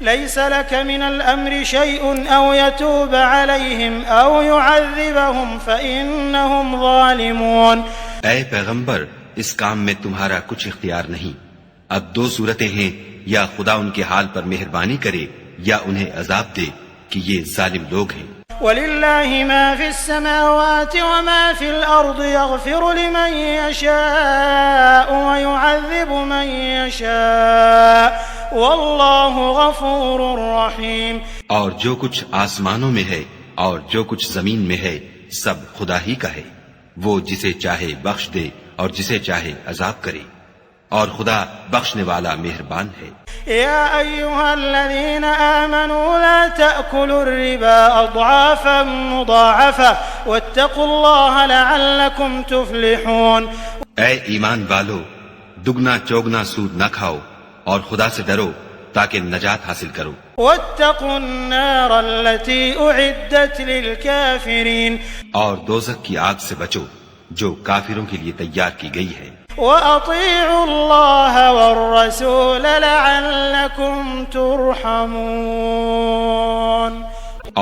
ليس لك من الأمر شيء أو يتوب عليهم أو يعذبهم فإنهم ظالمون. اے پیغمبر، اس کام میں تمہارا کچھ اختیار نہیں. اب دو صورتیں ہیں، یا خدا ان کے حال پر مہربانی کرے یا انہیں عذاب دے کہ یہ ظالم لوگ ہیں. وَلِلَّهِ مَا فِي السَّمَاوَاتِ وَمَا فِي الْأَرْضِ يَغْفِرُ لِمَن يَشَاءُ وَيُعَذِّبُ مَن يَشَاءُ وَاللَّهُ غَفُورٌ رَّحِيمٌ. اور جو کچھ آسمانوں میں ہے اور جو کچھ زمین میں ہے سب خدا ہی کا ہے. وہ جسے چاہے بخش دے اور جسے چاہے عذاب کرے، اور خدا بخشنے والا مہربان ہے. يا أيها الذين آمنوا لا تأكلوا الربا أضعافا مضاعفة واتقوا الله لعلكم تفلحون. اے ایمان والو، دگنا چوگنا سود نہ کھاؤ اور خدا سے ڈرو تاکہ نجات حاصل کرو. واتقوا النار التي أعدت للكافرين. اور دوزخ کی آگ سے بچو جو کافروں کے لیے تیار کی گئی ہے. وَأَطِيعُوا اللَّهَ وَالرَّسُولَ لَعَلَّكُمْ تُرْحَمُونَ.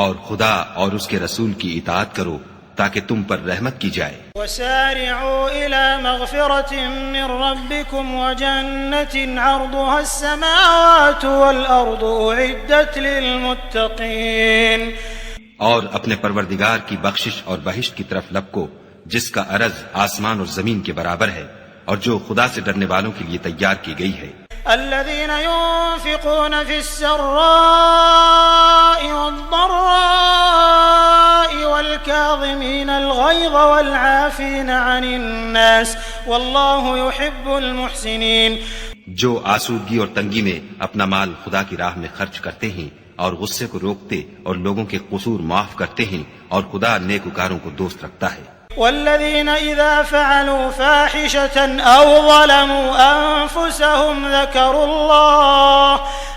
اور خدا اور اس کے رسول کی اطاعت کرو تاکہ تم پر رحمت کی جائے. وَسَارِعُوا إِلَى مَغْفِرَةٍ مِّن رَّبِّكُمْ وَجَنَّةٍ عَرْضُهَا السَّمَاوَاتُ وَالْأَرْضُ أُعِدَّتْ لِلْمُتَّقِينَ. اور اپنے پروردگار کی بخشش اور بہشت کی طرف لپکو جس کا عرض آسمان اور زمین کے برابر ہے اور جو خدا سے ڈرنے والوں کے لیے تیار کی گئی ہے. الذين ينفقون في السراء والضراء والكاظمين الغيظ والعافين عن الناس والله يحب المحسنين. جو آسودگی اور تنگی میں اپنا مال خدا کی راہ میں خرچ کرتے ہیں اور غصے کو روکتے اور لوگوں کے قصور معاف کرتے ہیں، اور خدا نیکوکاروں کو دوست رکھتا ہے. والذين إذا فعلوا فاحشة أو ظلموا أنفسهم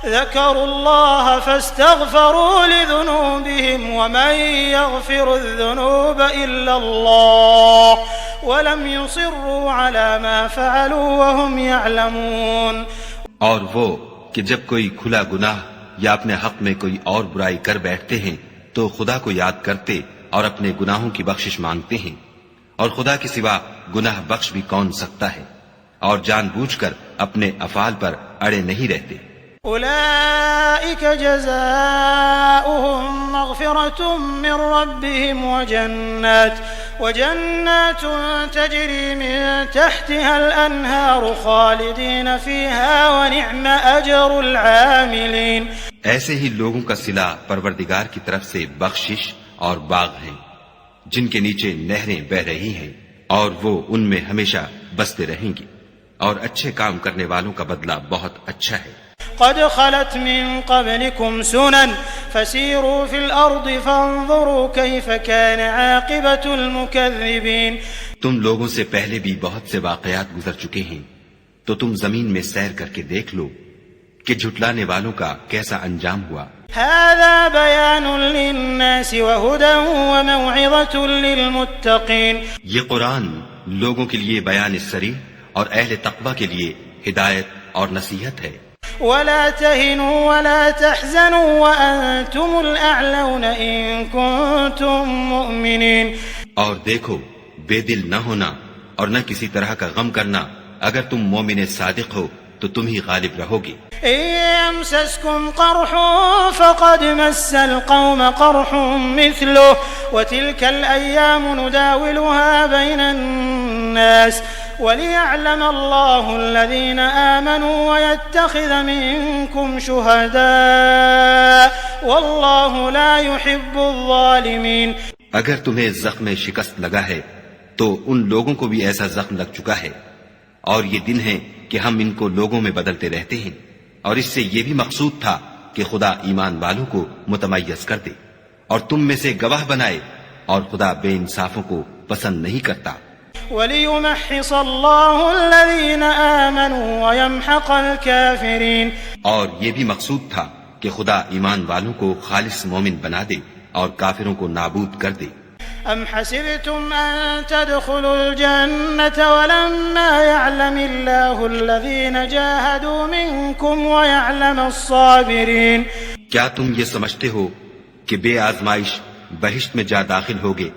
ذكروا الله فاستغفروا لذنوبهم ومن يغفر الذنوب إلا الله ولم يصروا على ما فعلوا وهم يعلمون. اور وہ کہ جب کوئی کھلا گناہ یا اپنے حق میں کوئی اور برائی کر بیٹھتے ہیں تو خدا کو یاد کرتے اور اپنے گناہوں کی بخشش مانگتے ہیں، اور خدا کے سوا گناہ بخش بھی کون سکتا ہے، اور جان بوجھ کر اپنے افعال پر اڑے نہیں رہتے. أولئك جزاؤهم مغفرة من ربهم وجنات تجري من تحتها الأنهار خالدين فيها ونعم أجر العاملين. ایسے ہی لوگوں کا صلہ پروردگار کی طرف سے بخشش اور باغ ہیں جن کے نیچے نہریں بہ رہی ہیں، اور وہ ان میں ہمیشہ بستے رہیں گی، اور اچھے کام کرنے والوں کا بدلہ بہت اچھا ہے. قد خلت من قبلكم سنن فسيروا في الأرض فانظروا كيف كان عاقبة المكذبين. تم لوگوں سے پہلے بھی بہت سے واقعات گزر چکے ہیں، تو تم زمین میں سیر کر کے دیکھ لو کہ جھٹلانے والوں کا کیسا انجام ہوا. هذا بيان للناس وهدى وموعظة للمتقين. یہ قرآن لوگوں کے لیے بیان صریح اور اہل تقوی کے لیے ہدایت اور نصیحت ہے. ولا تهنوا ولا تحزنوا وأنتم الأعلون إن كنتم مؤمنين. اور دیکھو، بے دل نہ ہونا اور نہ کسی طرح کا غم کرنا، اگر تم مومن صادق ہو تو تم ہی غالب رہو گے. يمسسكم قرح فقد مس القوم قرح مثله وتلك الأيام نداولها بين الناس وليعلم الله الذين آمنوا ويتخذ منكم شهداء والله لا يحب الظالمين. اگر تمہیں زخم شکست لگا ہے تو ان لوگوں کو بھی ایسا زخم لگ چکا ہے، اور یہ دن ہے کہ ہم ان کو لوگوں میں بدلتے رہتے ہیں، اور اس سے یہ بھی مقصود تھا کہ خدا ایمان والوں کو متمیز کر دے اور تم میں سے گواہ بنائے، اور خدا بے انصافوں کو پسند نہیں کرتا. وَلِيُمَحِّصَ اللَّهُ الَّذِينَ آمَنُوا وَيَمْحَقَ الْكَافِرِينَ. اور یہ بھی مقصود تھا کہ خدا ایمان والوں کو خالص مومن بنا دے اور کافروں کو نابود کر دے. أم حسبتم أن تدخلوا الجنة ولما يعلم الله الذين جاهدوا منكم ويعلم الصابرين؟ کیا تم یہ سمجھتے ہو کہ بے آزمائش بہشت میں جا داخل ہوگے،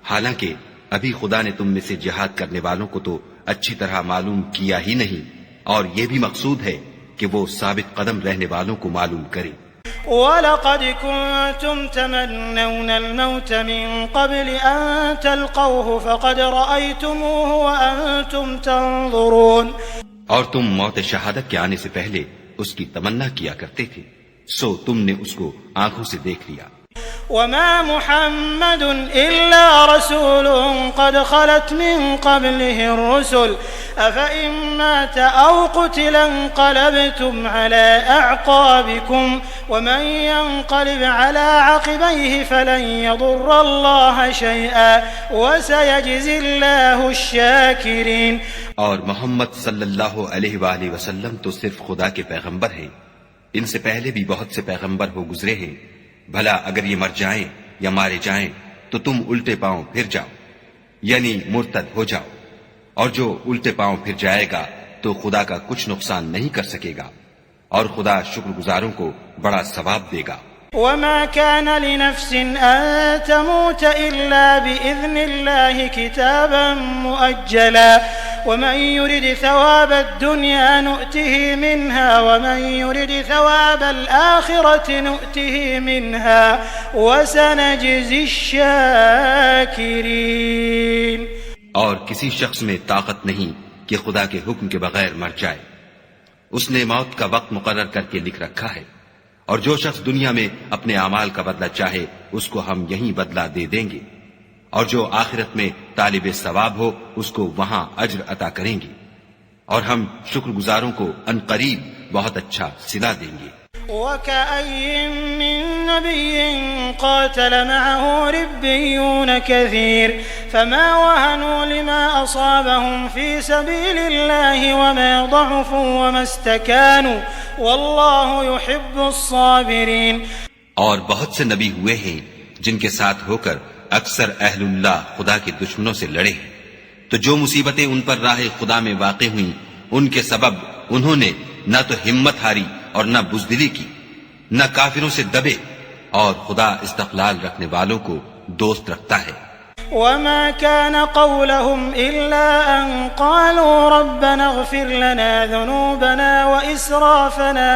حالانکہ ابھی خدا نے تم میں سے جہاد کرنے والوں کو تو اچھی طرح معلوم کیا ہی نہیں، اور یہ بھی مقصود ہے کہ وہ ثابت قدم رہنے والوں کو معلوم کرے۔ وَلَقَدْ كُنْتُمْ تَمَنَّوْنَ الْمَوْتَ مِنْ قَبْلِ أَنْ تَلْقَوْهُ فَقَدْ رَأَيْتُمُوهُ وَأَنْتُمْ تَنْظُرُونَ، اور تم موت شہادت کے آنے سے پہلے اس کی تمنا کیا کرتے تھے، سو تم نے اس کو آنکھوں سے دیکھ لیا۔ وما محمد إلا رسول قد خلت من قبله الرسل أفإن مات أو قتل انقلبتم على أعقابكم ومن ينقلب على عقبيه فلن يضر الله شيئا وسيجزي الله الشاكرين۔ اور محمد صلی اللہ علیہ وآلہ وسلم تو صرف خدا کے پیغمبر ہیں، ان سے پہلے بھی بہت سے پیغمبر ہو گزرے ہیں، بھلا اگر یہ مر جائیں یا مارے جائیں تو تم الٹے پاؤں پھر جاؤ، یعنی مرتد ہو جاؤ، اور جو الٹے پاؤں پھر جائے گا تو خدا کا کچھ نقصان نہیں کر سکے گا، اور خدا شکر گزاروں کو بڑا ثواب دے گا۔ وما كان لنفس أن تموت إلا بإذن الله كتابا مؤجلا ومن يرد ثواب الدنيا نؤته منها ومن يرد ثواب الآخرة نؤته منها وسنجزي الشاكرين۔ اور کسی شخص میں طاقت نہیں کہ خدا کے حکم کے بغیر مر جائے، اس نے موت کا وقت مقرر کر کے لکھ رکھا ہے، اور جو شخص دنیا میں اپنے اعمال کا بدلہ چاہے اس کو ہم یہیں بدلہ دے دیں گے، اور جو آخرت میں طالب ثواب ہو اس کو وہاں اجر عطا کریں گے، اور ہم شکر گزاروں کو ان قریب بہت اچھا صلہ دیں گے۔ وَكَأَيٍّ مِّن نَّبِيٍّ قَاتَلَ مَعَهُ رِبِّيُّونَ كَثِيرٌ فَمَا وَهَنُوا لِمَا أَصَابَهُمْ فِي سَبِيلِ اللَّهِ وَمَا ضَعُفُوا وَمَا اسْتَكَانُوا وَاللَّهُ يُحِبُّ الصَّابِرِينَ۔ اور بہت سے نبی ہوئے ہیں جن کے ساتھ ہو کر اکثر اہل اللہ خدا کے دشمنوں سے لڑے ہیں، تو جو مصیبتیں ان پر راہ خدا میں واقع ہوئیں ان کے سبب انہوں نے نہ تو ہمت ہاری اور نہ بزدلی کی، نہ کافروں سے دبے، اور خدا استقلال رکھنے والوں کو دوست رکھتا ہے۔ وما كان قولهم إلا أن قالوا ربنا اغفر لنا ذنوبنا وإسرافنا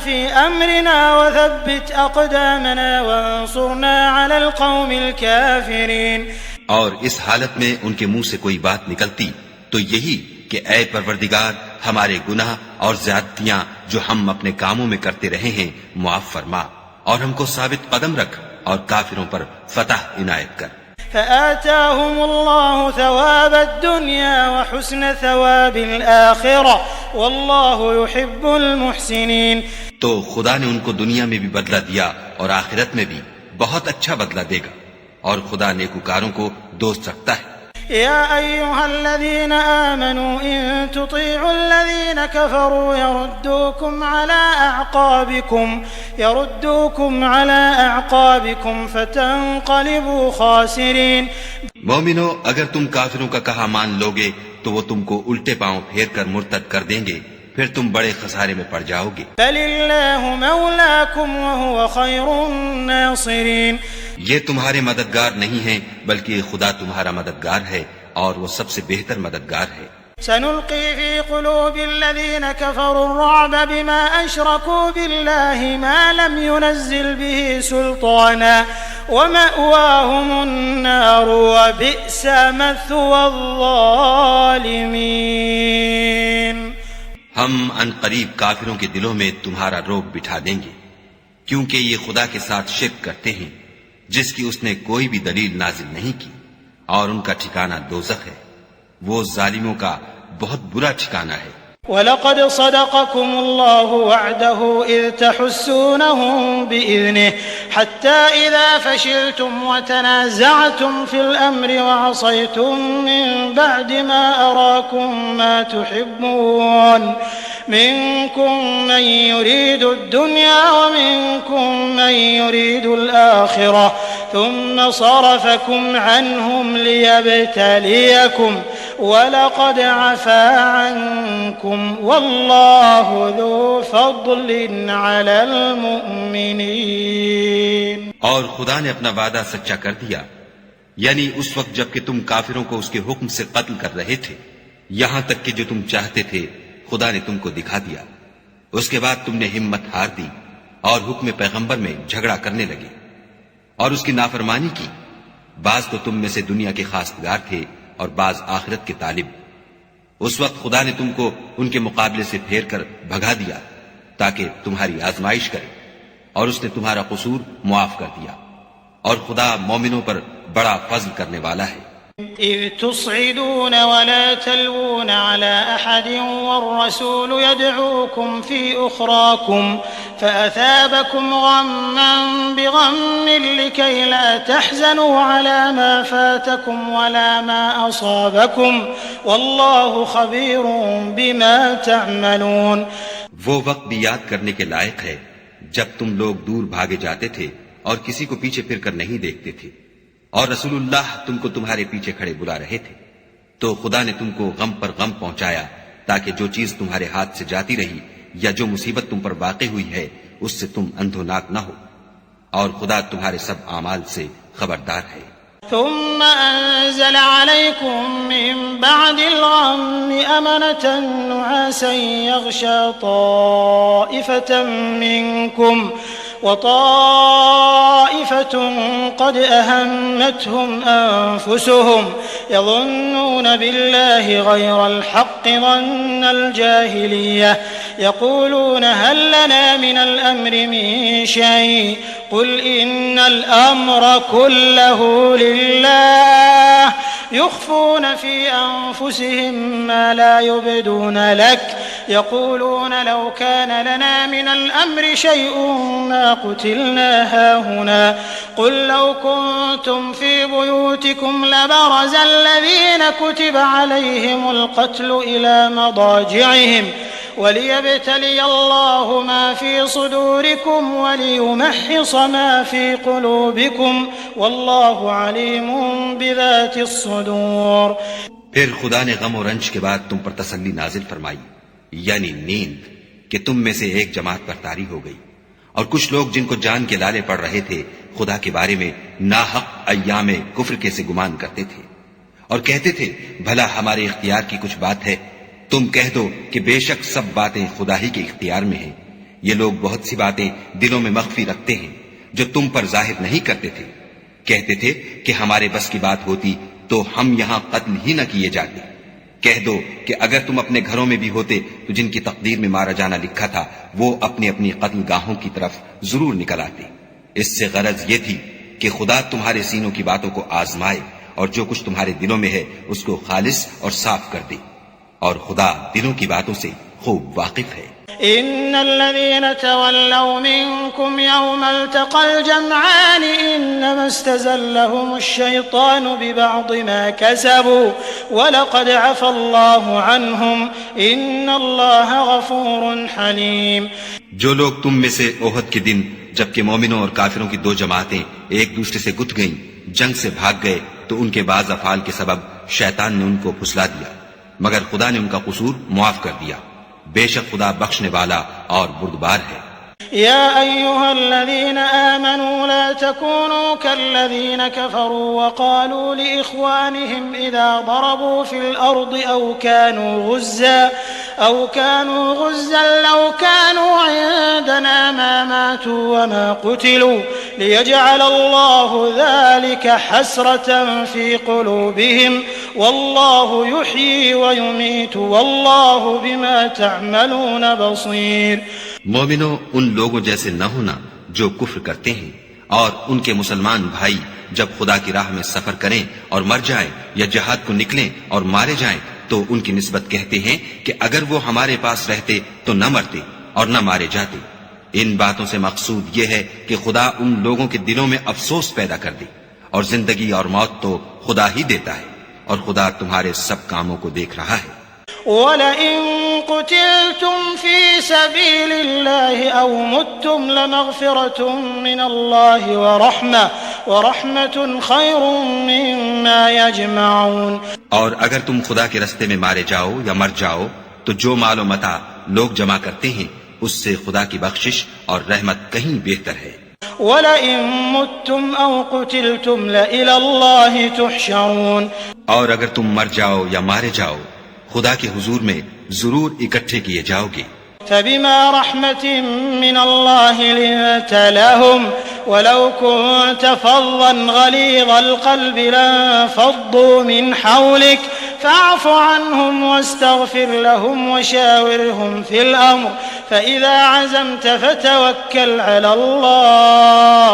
في أمرنا وثبت أقدامنا وانصرنا على القوم الكافرين۔ اور اس حالت میں ان کے منہ سے کوئی بات نکلتی تو یہی کہ اے پروردگار ہمارے گناہ اور زیادتیاں جو ہم اپنے کاموں میں کرتے رہے ہیں معاف فرما، اور ہم کو ثابت قدم رکھ اور کافروں پر فتح عنایت کر۔ فآتاهم الله ثواب الدنيا وحسن ثواب الآخرة والله يحب المحسنين۔ تو خدا نے ان کو دنیا میں بھی بدلہ دیا اور آخرت میں بھی بہت اچھا بدلہ دے گا، اور خدا نیکوکاروں کو دوست رکھتا ہے۔ يا أيها الذين آمنوا إن تطيعوا الذين كفروا يردوكم على أعقابكم فتنقلبوا خاسرين۔ مومنو، اگر تم کافروں کا کہا مان لوگے تو وہ تم کو الٹے پاؤں پھیر کر مرتد کر دیں گے، پھر تم بڑے خسارے میں پڑ جاؤ گے۔ فَلِلَّهُ مَوْلَاكُمْ وَهُوَ خَيْرُ النَّاصِرِينَ۔ یہ تمہارے مددگار نہیں ہیں بلکہ خدا تمہارا مددگار ہے، اور وہ سب سے بہتر مددگار ہے۔ سنلقي في قلوب الذين كفروا الرعب بما أشركوا بالله ما لم ينزل به سلطانا ومأواهم النار وبئس مثوى الظالمين۔ ہم ان قریب کافروں کے دلوں میں تمہارا روب بٹھا دیں گے، کیونکہ یہ خدا کے ساتھ شرک کرتے ہیں جس کی اس نے کوئی بھی دلیل نازل نہیں کی، اور ان کا ٹھکانہ دوزخ ہے، وہ ظالموں کا بہت برا ٹھکانہ ہے۔ وَلَقَدْ صَدَقَكُمُ اللَّهُ وَعْدَهُ إِذْ تَحُسُّونَهُم بِإِذْنِهِ حَتَّى إِذَا فَشِلْتُمْ وَتَنَازَعْتُمْ فِي الْأَمْرِ وَعَصَيْتُم مِّن بَعْدِ مَا أَرَاكُم مَّا تُحِبُّونَ مِنكُم مَّن يُرِيدُ الدُّنْيَا وَمِنكُم مَّن يُرِيدُ الْآخِرَةَ الآخرة ثم صرفكم عنهم ليبتليكم وَلَقَدْ عَفَا عَنْكُمْ وَاللَّهُ ذُو فَضْلٍ عَلَى الْمُؤْمِنِينَ۔ اور خدا نے اپنا وعدہ سچا کر دیا، یعنی اس وقت جب کہ تم کافروں کو اس کے حکم سے قتل کر رہے تھے، یہاں تک کہ جو تم چاہتے تھے خدا نے تم کو دکھا دیا۔ اس کے بعد تم نے ہمت ہار دی اور حکم پیغمبر میں جھگڑا کرنے لگے اور اس کی نافرمانی کی۔ بعض تو تم میں سے دنیا کے خواستگار تھے اور بعض آخرت کے طالب۔ اس وقت خدا نے تم کو ان کے مقابلے سے پھیر کر بھگا دیا تاکہ تمہاری آزمائش کرے، اور اس نے تمہارا قصور معاف کر دیا، اور خدا مومنوں پر بڑا فضل کرنے والا ہے۔ إذ تصعدون ولا تلوون على أحد والرسول يدعوكم في أخراكم فأثابكم غما بغم لكي لا تحزنوا على ما فاتكم ولا ما أصابكم والله خبير بما تعملون۔ وہ وقت بھی یاد کرنے کے لائق ہے جب تم لوگ دور بھاگے جاتے تھے اور کسی کو پیچھے پھر کر نہیں دیکھتے تھے، اور رسول اللہ تم کو تمہارے پیچھے کھڑے بلا رہے تھے، تو خدا نے تم کو غم پر غم پہنچایا تاکہ جو چیز تمہارے ہاتھ سے جاتی رہی یا جو مصیبت تم پر واقع ہوئی ہے اس سے تم اندھوناک نہ ہو، اور خدا تمہارے سب اعمال سے خبردار ہے۔ ثم أنزل عليكم من بعد الغم أمنة نعاسا يغشى طائفة منكم وطائفة قد أهمتهم أنفسهم يظنون بالله غير الحق ظن الجاهلية يقولون هل لنا من الأمر من شيء قل إن الأمر كله لله يخفون في أنفسهم ما لا يبدون لك يقولون لو كان لنا من الأمر شيء ما قتلنا هاهنا قل لو كنتم في بيوتكم لبرز الذين كتب عليهم القتل إلى مضاجعهم وليبتلي الله ما في صدوركم وليمحص ما في قلوبكم والله عليم بذات الصدور۔ پھر خدا نے غم و رنج کے بعد تم پر تسلی نازل فرمائی، یعنی نیند، کہ تم میں سے ایک جماعت پر طاری ہو گئی، اور کچھ لوگ جن کو جان کے لالے پڑ رہے تھے خدا کے بارے میں ناحق ایام کفر کے سے گمان کرتے تھے اور کہتے تھے بھلا ہمارے اختیار کی کچھ بات ہے؟ تم کہہ دو کہ بے شک سب باتیں خدا ہی کے اختیار میں ہیں۔ یہ لوگ بہت سی باتیں دلوں میں مخفی رکھتے ہیں جو تم پر ظاہر نہیں کرتے تھے۔ کہتے تھے کہ ہمارے بس کی بات ہوتی تو ہم یہاں قتل ہی نہ کیے جاتے۔ کہہ دو کہ اگر تم اپنے گھروں میں بھی ہوتے تو جن کی تقدیر میں مارا جانا لکھا تھا وہ اپنی اپنی قتل گاہوں کی طرف ضرور نکل آتے۔ اس سے غرض یہ تھی کہ خدا تمہارے سینوں کی باتوں کو آزمائے اور جو کچھ تمہارے دلوں میں ہے اس کو خالص اور صاف کر دے، اور خدا دلوں کی باتوں سے خوب واقف ہے۔ إن الذين تولوا منكم يوم التقى الجمعان إنما استزلهم الشيطان ببعض ما كسبوا ولقد عفى الله عنهم إن الله غفور حليم۔ جو لوگ تم میں سے احد کے دن جبکہ مومنوں اور کافروں کی دو جماعتیں ایک دوسرے سے گت گئیں، جنگ سے بھاگ گئے تو ان کے بعض افعال کے سبب شیطان نے ان کو پھسلا دیا، مگر خدا نے ان کا قصور معاف کر دیا۔ بے شک خدا بخشنے والا اور بردبار ہے۔ يا أيها الذين آمنوا لا تكونوا كالذين كفروا وقالوا لإخوانهم إذا ضربوا في الأرض أو كانوا غزا لو كانوا عندنا ما ماتوا وما قتلوا ليجعل الله ذلك حسرة في قلوبهم والله يحيي ويميت والله بما تعملون بصير۔ مومنوں، ان لوگوں جیسے نہ ہونا جو کفر کرتے ہیں، اور ان کے مسلمان بھائی جب خدا کی راہ میں سفر کریں اور مر جائیں یا جہاد کو نکلیں اور مارے جائیں تو ان کی نسبت کہتے ہیں کہ اگر وہ ہمارے پاس رہتے تو نہ مرتے اور نہ مارے جاتے۔ ان باتوں سے مقصود یہ ہے کہ خدا ان لوگوں کے دلوں میں افسوس پیدا کر دے، اور زندگی اور موت تو خدا ہی دیتا ہے، اور خدا تمہارے سب کاموں کو دیکھ رہا ہے۔ وَلَئِن قُتِلْتُمْ فِي سَبِيلِ اللَّهِ أَوْ مُتُّمْ لَمَغْفِرَةٌ مِّنَ اللَّهِ وَرَحْمَةٌ خَيْرٌ مِّمَّا يَجْمَعُونَ۔ اور اگر تم خدا کے رستے میں مارے جاؤ یا مر جاؤ تو جو مال و متاع لوگ جمع کرتے ہیں اس سے خدا کی بخشش اور رحمت کہیں بہتر ہے۔ وَلَئِن مُتُّمْ أَوْ قُتِلْتُمْ لَإِلَى اللَّهِ تُحْشَرُونَ۔ اور اگر تم مر جاؤ یا مارے جاؤ خدا کے حضور میں ضرور اکٹھے کیے جاؤ گے۔ فبما رحمة من الله لنت لهم ولو كنت فظا غليظ القلب لانفضوا من حولك فاعف عنهم واستغفر لهم وشاورهم في الأمر فإذا عزمت فتوكل على الله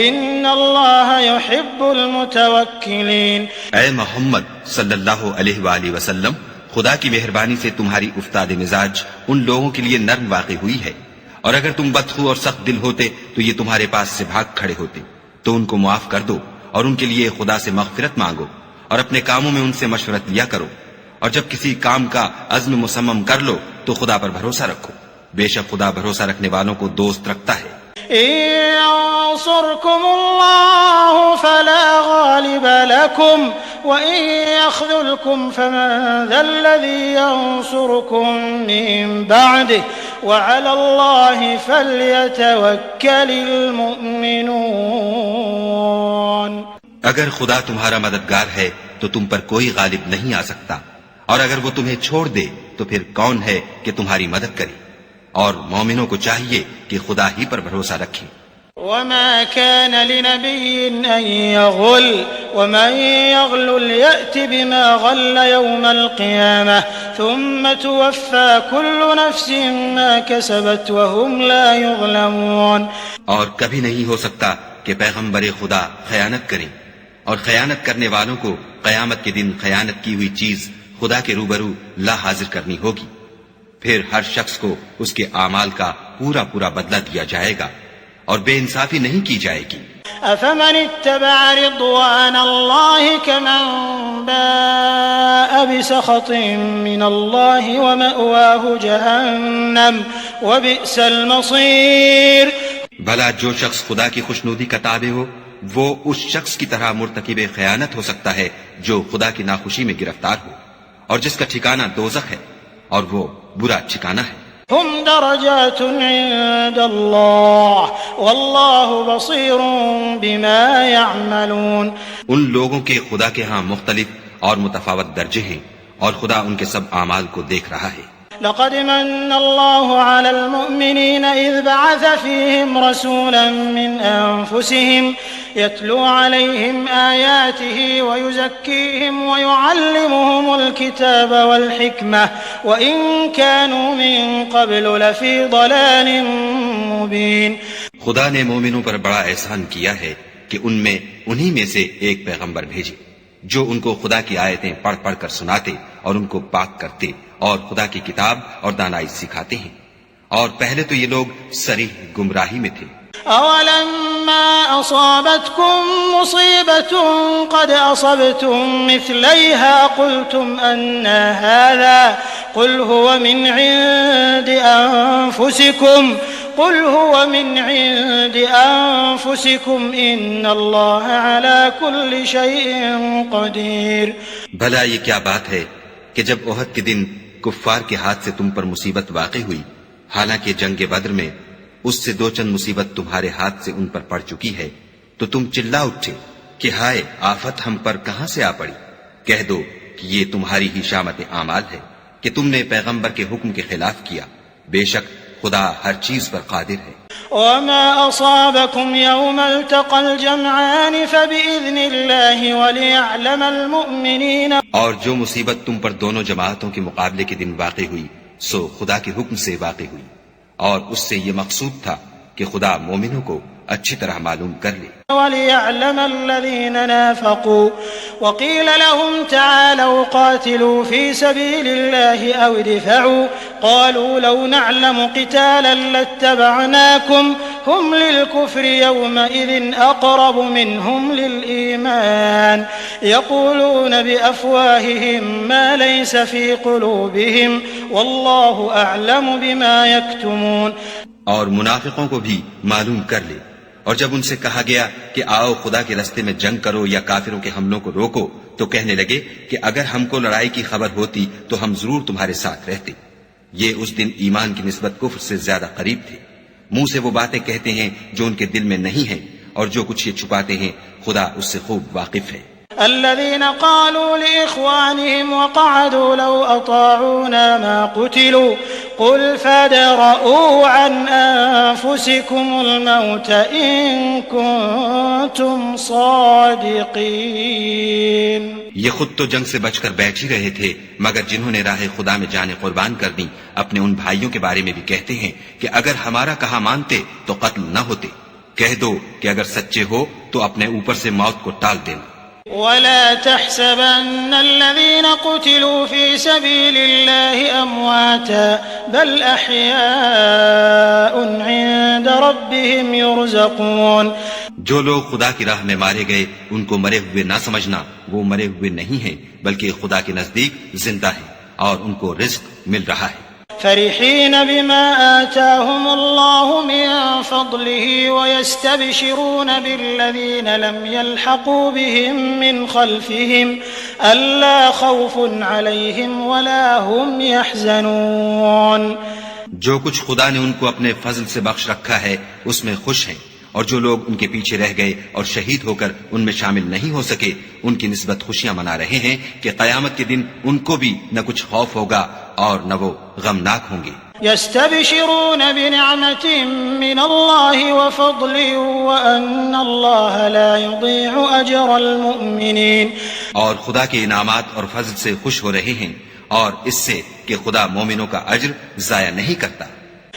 إن الله يحب المتوكلين۔ اے محمد صلی اللہ علیہ وآلہ وسلم، خدا کی مہربانی سے تمہاری افتاد مزاج ان لوگوں کے لیے نرم واقع ہوئی ہے، اور اگر تم بدخو اور سخت دل ہوتے تو یہ تمہارے پاس سے بھاگ کھڑے ہوتے۔ تو ان کو معاف کر دو اور ان کے لیے خدا سے مغفرت مانگو، اور اپنے کاموں میں ان سے مشورت لیا کرو، اور جب کسی کام کا عزم مصمم کر لو تو خدا پر بھروسہ رکھو، بے شک خدا بھروسہ رکھنے والوں کو دوست رکھتا ہے۔ ينصركم الله فلا غالب لكم وإن يخذلكم فمن ذا الذي ينصركم من بعده وعلى الله فليتوكل المؤمنون۔ اگر خدا تمہارا مددگار ہے تو تم پر کوئی غالب نہیں آ سکتا، اور اگر وہ تمہیں چھوڑ دے تو پھر کون ہے کہ تمہاری مدد کرے، اور مومنوں کو چاہیے کہ خدا ہی پر بھروسہ رکھیں۔ وما كان لنبي أن يغل ومن يغل يأت بما غل يوم القيامة ثم توفى كل نفس ما كسبت وهم لا يظلمون۔ اور کبھی نہیں ہو سکتا کہ پیغمبر خدا خیانت کریں، اور خیانت کرنے والوں کو قیامت کے دن خیانت کی ہوئی چیز خدا کے روبرو لا حاضر کرنی ہوگی، پھر ہر شخص کو اس کے اعمال کا پورا پورا بدلہ دیا جائے گا، اور بے انصافی نہیں کی جائے گی۔ أفمن اتبع رضوان الله كمن باء بسخط من الله ومأواه جهنم وبئس المصير۔ بھلا جو شخص خدا کی خوشنودی کا تابع ہو وہ اس شخص کی طرح مرتکب خیانت ہو سکتا ہے جو خدا کی ناخوشی میں گرفتار ہو، اور جس کا ٹھکانہ دوزخ ہے، اور وہ برا ٹھکانہ ہے۔ هم درجات عند الله والله بصير بما يعملون۔ ان لوگوں کے خدا کے ہاں مختلف اور متفاوت درجے ہیں، اور خدا ان کے سب اعمال کو دیکھ رہا ہے۔ لقد من الله على المؤمنين إذ بعث فيهم رسولا من أنفسهم يتلو عليهم آياته ويزكيهم ويعلمهم الكتاب والحكمة وإن كانوا من قبل لفي ضلال مبين۔ خدا نے مومنوں پر بڑا احسان کیا ہے کہ ان میں انہی میں سے ایک پیغمبر بھیجے جو ان کو خدا کی آیتیں پڑھ پڑھ کر سناتے اور ان کو پاک کرتے اور خدا کی کتاب اور دانائی سکھاتے ہیں، اور پہلے تو یہ لوگ صریح گمراہی میں تھے۔ أَوَلَمَّا أَصَابَتْكُم مُّصِيبَةٌ قَدْ أَصَبْتُم مِّثْلَيْهَا قُلْتُمْ أَنَّىٰ هَٰذَا قُلْ هُوَ مِنْ عِندِ أَنفُسِكُمْ إِنَّ اللَّهَ عَلَىٰ كُلِّ شَيْءٍ قَدِيرٌ۔ بھلا یہ کیا بات ہے کہ جب احد کے دن کفار کے ہاتھ سے تم پر مصیبت واقع ہوئی، حالانکہ جنگ بدر میں اس سے دو چند مصیبت تمہارے ہاتھ سے ان پر پڑ چکی ہے، تو تم چلا اٹھے کہ ہائے آفت ہم پر کہاں سے آ پڑی۔ کہہ دو کہ یہ تمہاری ہی شامت اعمال ہے کہ تم نے پیغمبر کے حکم کے خلاف کیا، بے شک خدا ہر چیز پر قادر ہے۔ وما أصابكم يوم التقى الجمعان فبإذن الله وليعلم المؤمنين۔ اور جو مصیبت تم پر دونوں جماعتوں کے مقابلے کے دن واقع ہوئی سو خدا کے حکم سے واقع ہوئی، اور اس سے یہ مقصود تھا کہ خدا مومنوں کو اچھی طرح معلوم کر لے۔ وَلِيَعْلَمَ الَّذِينَ نَافَقُوا وَقِيلَ لَهُمْ تَعَالَوْا قَاتِلُوا فِي سَبِيلِ اللَّهِ أَوْ ادْفَعُوا قَالُوا لَوْ نَعْلَمُ قِتَالًا لَاتَّبَعْنَاكُمْ هم للكفر يومئذ أقرب منهم للإيمان يقولون بأفواههم ما ليس في قلوبهم والله أعلم بما يكتمون. اور منافقوں کو بھی معلوم کر لے. اور جب ان سے کہا گیا کہ آؤ خدا کے راستے میں جنگ کرو یا کافروں کے حملوں کو روکو تو کہنے لگے کہ اگر ہم کو لڑائی کی خبر ہوتی تو ہم ضرور تمہارے ساتھ رہتے. یہ اس دن ایمان کی نسبت کفر سے زیادہ قریب تھے. منہ سے وہ باتیں کہتے ہیں جو ان کے دل میں نہیں ہیں اور جو کچھ یہ چھپاتے ہیں خدا اس سے خوب واقف ہے. الذين قالوا لإخوانهم وقعدوا لو أطاعونا ما قتلوا قل فادرءوا عن أنفسكم الموت إن كنتم صادقين. یہ خود تو جنگ سے بچ کر بیٹھ ہی رہے تھے مگر جنہوں نے راہ خدا میں جانیں قربان کر دیں اپنے ان بھائیوں کے بارے میں بھی کہتے ہیں کہ اگر ہمارا کہا مانتے تو قتل نہ ہوتے. کہہ دو کہ اگر سچے ہو تو اپنے اوپر سے موت کو ٹال دینا. ولا تحسبن الذين قتلوا في سبيل الله أمواتا بل أحياء عند ربهم يرزقون. جو لوگ خدا کی راہ میں مارے گئے ان کو مرے ہوئے نہ سمجھنا، وہ مرے ہوئے نہیں ہیں بلکہ خدا کے نزدیک زندہ ہیں اور ان کو رزق مل رہا ہے. فرحين بما آتاهم الله من فضله ويستبشرون بالذين لم يلحقوا بهم من خلفهم ألا خوف عليهم ولا هم يحزنون. جو کچھ خدا نے ان کو اپنے فضل سے بخش رکھا ہے اس میں خوش ہیں، اور جو لوگ ان کے پیچھے رہ گئے اور شہید ہو کر ان میں شامل نہیں ہو سکے ان کی نسبت خوشیاں منا رہے ہیں کہ قیامت کے دن ان کو بھی نہ کچھ خوف ہوگا اور نہ وہ غمناک ہوں گے. يستبشرون بنعمة من الله وفضل وأن الله لا يضيع أجر المؤمنين. اور خدا کے انعامات اور فضل سے خوش ہو رہے ہیں اور اس سے کہ خدا مومنوں کا اجر ضائع نہیں کرتا.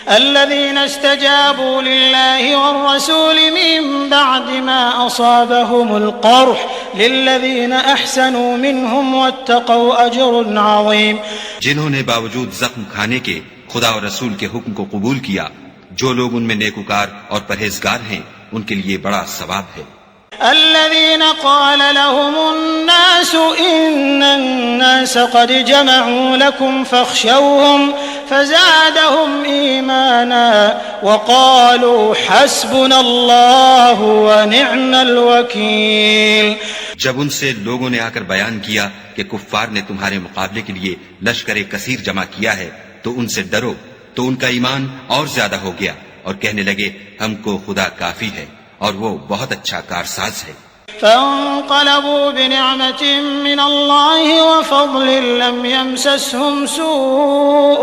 الذين استجابوا لله والرسول من بعد ما أصابهم القرح للذين أحسنوا منهم واتقوا أجر عظيم. جنہوں نے باوجود زخم کھانے کے خدا اور رسول کے حکم کو قبول کیا، جو لوگ ان میں نیکوکار اور پرہیزگار ہیں ان کے لیے بڑا ثواب ہے. الذين قال لهم الناس إن الناس قد جمعوا لكم فاخشوهم فزادهم إيمانا وقالوا حسبنا الله ونعم الوكيل. جب ان سے لوگوں نے آ کر بیان کیا کہ کفار نے تمہارے مقابلے کے لیے لشکر کثیر جمع کیا ہے تو ان سے ڈرو، تو ان کا ایمان اور زیادہ ہو گیا اور کہنے لگے ہم کو خدا کافی ہے اور وہ بہت اچھا کارساز ہے. فانقلبوا بنعمة من الله وفضل لم يمسسهم سوء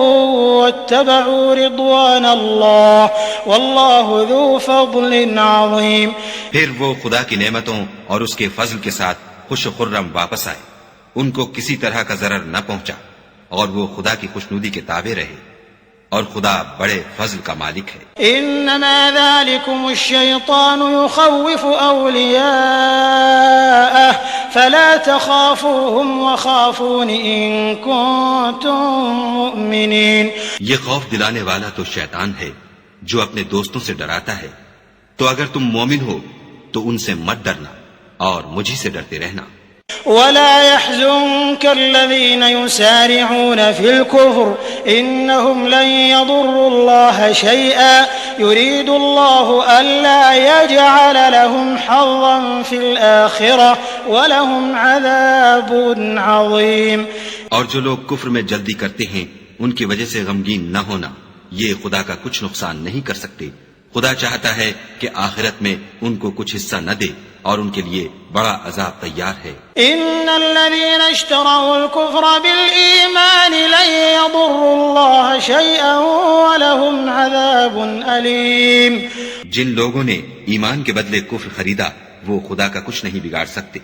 واتبعوا رضوان الله والله ذو فضل عظيم. پھر وہ خدا کی نعمتوں اور اس کے فضل کے ساتھ خوش و خرم واپس آئے، ان کو کسی طرح کا ضرر نہ پہنچا اور وہ خدا کی خوشنودی کے تابع رہے اور خدا بڑے فضل کا مالک ہے. انما ذلكم الشيطان يخوف اولياءه فلا تخافوهم وخافون ان كنتم مؤمنين. یہ خوف دلانے والا تو شیطان ہے جو اپنے دوستوں سے ڈراتا ہے، تو اگر تم مومن ہو تو ان سے مت ڈرنا اور مجھی سے ڈرتے رہنا. ولا يحزنك الذين يسارعون في الكفر إنهم لن يضروا الله شيئا يريد الله ألا يجعل لهم حظا في الآخرة ولهم عذاب عظيم. اور جو لوگ کفر میں جلدی کرتے ہیں ان کی وجہ سے غمگین نہ ہونا، یہ خدا کا کچھ نقصان نہیں کر سکتے. خدا چاہتا ہے کہ آخرت میں ان کو کچھ حصہ نہ دے اور ان کے لیے بڑا عذاب تیار ہے. ان الذين اشتروا الكفر بالإيمان لن يضروا الله شيئا ولهم عذاب أليم. جن لوگوں نے ایمان کے بدلے کفر خریدا وہ خدا کا کچھ نہیں بگاڑ سکتے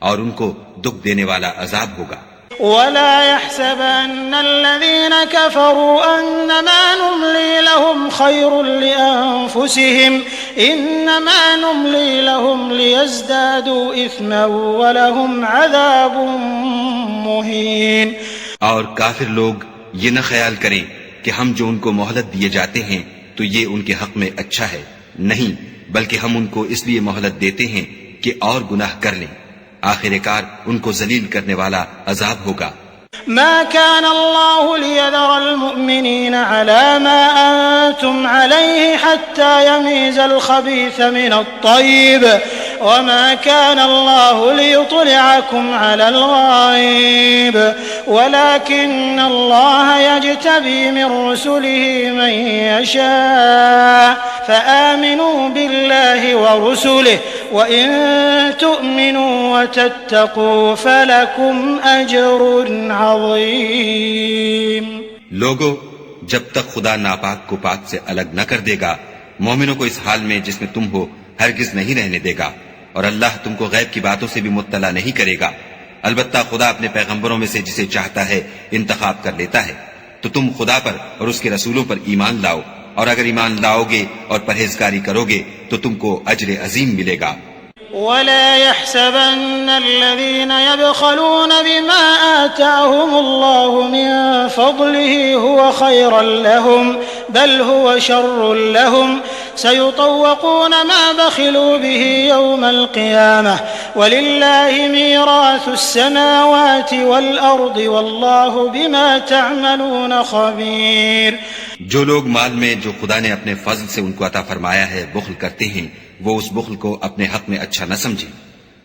اور ان کو دکھ دینے والا عذاب ہوگا. ولا يحسبن الذين كفروا أنما نملي لهم خير لأنفسهم إنما نملي لهم ليزدادوا إثما ولهم عذاب مهين. اور کافر لوگ یہ نہ خیال کریں کہ ہم جو ان کو مہلت دیے جاتے ہیں تو یہ ان کے حق میں اچھا ہے، نہیں، بلکہ ہم ان کو اس لیے مہلت دیتے ہیں کہ اور گناہ کر لیں، آخر کار ان کو ذلیل کرنے والا عذاب ہوگا۔ ما كان الله ليذر المؤمنين على ما أنتم عليه حتى يميز الخبيث من الطيب وما كان الله ليطلعكم على الغيب ولكن الله يجتبي من رسله من يشاء فآمنوا بالله ورسله وإن تؤمنوا وتتقوا فلكم أجر عظيم۔ لوگو، جب تک خدا ناپاک کو پاک سے الگ نہ کر دے گا، مومنوں کو اس حال میں جس میں تم ہو ہرگز نہیں رہنے دے گا، اور اللہ تم کو غیب کی باتوں سے بھی مطلع نہیں کرے گا۔ البتہ خدا اپنے پیغمبروں میں سے جسے چاہتا ہے انتخاب کر لیتا ہے، تو تم خدا پر اور اس کے رسولوں پر ایمان لاؤ، اور اگر ایمان لاؤ گے اور پرہیزگاری کرو گے تو تم کو اجر عظیم ملے گا۔ ولا يحسبن الذين يبخلون بما آتاهم الله من فضله هو خيرا لهم بل هو شر لهم سيطوقون ما بخلوا به يوم القيامة ولله ميراث السماوات والأرض والله بما تعملون خبير۔ جو لوگ مال میں جو خدا نے اپنے فضل سے ان کو عطا فرمایا ہے بخل کرتے ہیں، وہ اس بخل کو اپنے حق میں اچھا نہ سمجھیں،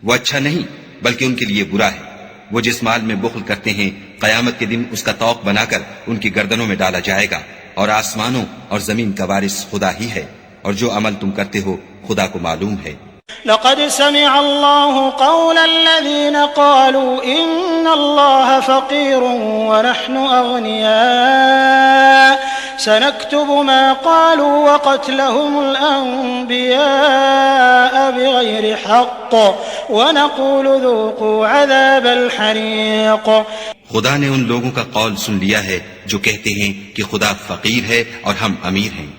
وہ اچھا نہیں بلکہ ان کے لیے برا ہے۔ وہ جس مال میں بخل کرتے ہیں قیامت کے دن اس کا طوق بنا کر ان کی گردنوں میں ڈالا جائے گا، اور آسمانوں اور زمین کا وارث خدا ہی ہے، اور جو عمل تم کرتے ہو خدا کو معلوم ہے۔ لقد سمع الله قول الذين قالوا إن الله فقير ونحن أغنياء سنكتب ما قالوا وقتلهم الأنبياء بغير حق ونقول ذوقوا عذاب الحريق۔ خدا نے ان لوگوں کا قول سن لیا ہے جو کہتے ہیں کہ خدا فقیر ہے اور ہم امیر ہیں،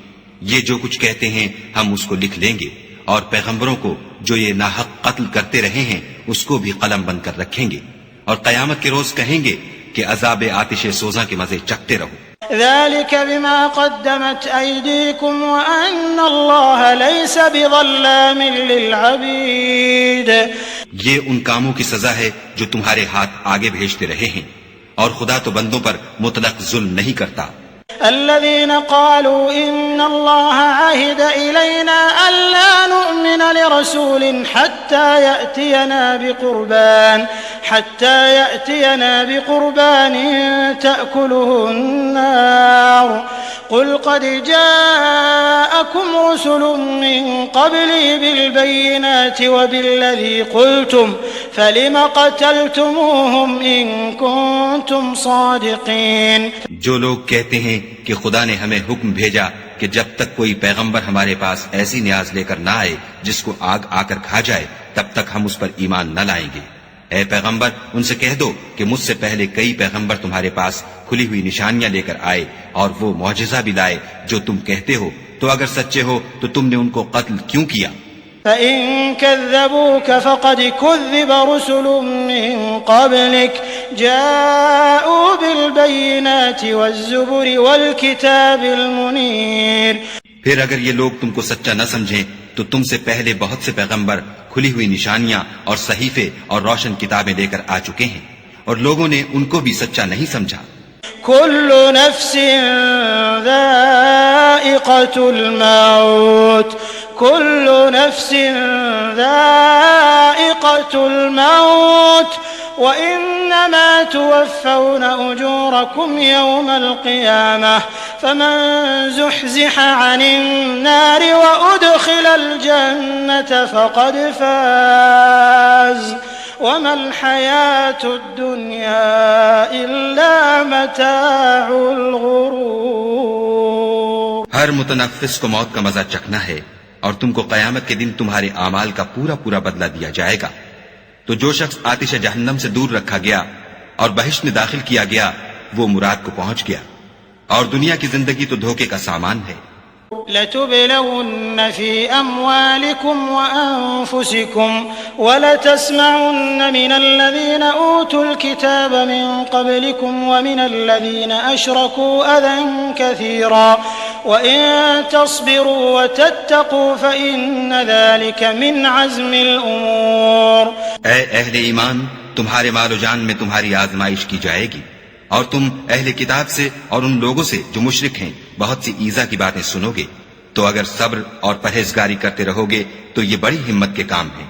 یہ جو کچھ کہتے ہیں ہم اس کو لکھ لیں گے، اور پیغمبروں کو جو یہ ناحق قتل کرتے رہے ہیں اس کو بھی قلم بند کر رکھیں گے، اور قیامت کے روز کہیں گے کہ عذاب آتش سوزاں کے مزے چکھتے رہو۔ ذلك بما قدمت أيديكم وأن الله ليس بظلام للعبيد۔ یہ ان کاموں کی سزا ہے جو تمہارے ہاتھ آگے بھیجتے رہے ہیں، اور خدا تو بندوں پر مطلق ظلم نہیں کرتا۔ الذين قالوا إن الله عهد إلينا ألا نؤمن لرسول حتى يأتينا بقربان تأكله النار قل قد جاءكم رسل من قبلي بالبينات وبالذي قلتم فلم قتلتموهم إن كنتم صادقين۔ جو لوگ کہتے ہیں کہ خدا نے ہمیں حکم بھیجا کہ جب تک کوئی پیغمبر ہمارے پاس ایسی نیاز لے کر نہ آئے جس کو آگ آ کر کھا جائے تب تک ہم اس پر ایمان نہ لائیں گے۔ اے پیغمبر، ان سے کہہ دو کہ مجھ سے پہلے کئی پیغمبر تمہارے پاس کھلی ہوئی نشانیاں لے کر آئے اور وہ معجزہ بھی لائے جو تم کہتے ہو، تو اگر سچے ہو تو تم نے ان کو قتل کیوں کیا؟ فإن كذبوك فقد كذب رسل من قبلك جاءوا بالبينات والزبر والكتاب المنير۔ پھر اگر یہ لوگ تم کو سچا نہ سمجھیں تو تم سے پہلے بہت سے پیغمبر کھلی ہوئی نشانیاں اور صحیفے اور روشن کتابیں لے کر آ چکے ہیں، اور لوگوں نے ان کو بھی سچا نہیں سمجھا۔ كل نفس ذائقة الموت كل نفس ذائقة الموت وإنما توفون أجوركم يوم القيامة فمن زحزح عن النار وأدخل الجنة فقد فاز وما الحياة الدنيا إلا متاع الغرور۔ ہر متنفس کو موت کا مزہ چکھنا ہے، اور تم کو قیامت کے دن تمہارے اعمال کا پورا پورا بدلہ دیا جائے گا۔ تو جو شخص آتش جہنم سے دور رکھا گیا اور بہشت میں داخل کیا گیا وہ مراد کو پہنچ گیا، اور دنیا کی زندگی تو دھوکے کا سامان ہے۔ لتبلون في أموالكم وأنفسكم ولتسمعن من الذين أوتوا الكتاب من قبلكم ومن الذين أشركوا أذى كثيرا وإن تصبروا وتتقوا فإن ذلك من عزم الأمور. اے اہل ایمان، تمہارے مال و جان میں تمہاری آزمائش کی جائے گی، اور تم اہل کتاب سے اور ان لوگوں سے جو مشرک ہیں بہت سی ایذا کی باتیں سنو گے، تو اگر صبر اور پرہیزگاری کرتے رہو گے تو یہ بڑی ہمت کے کام ہیں.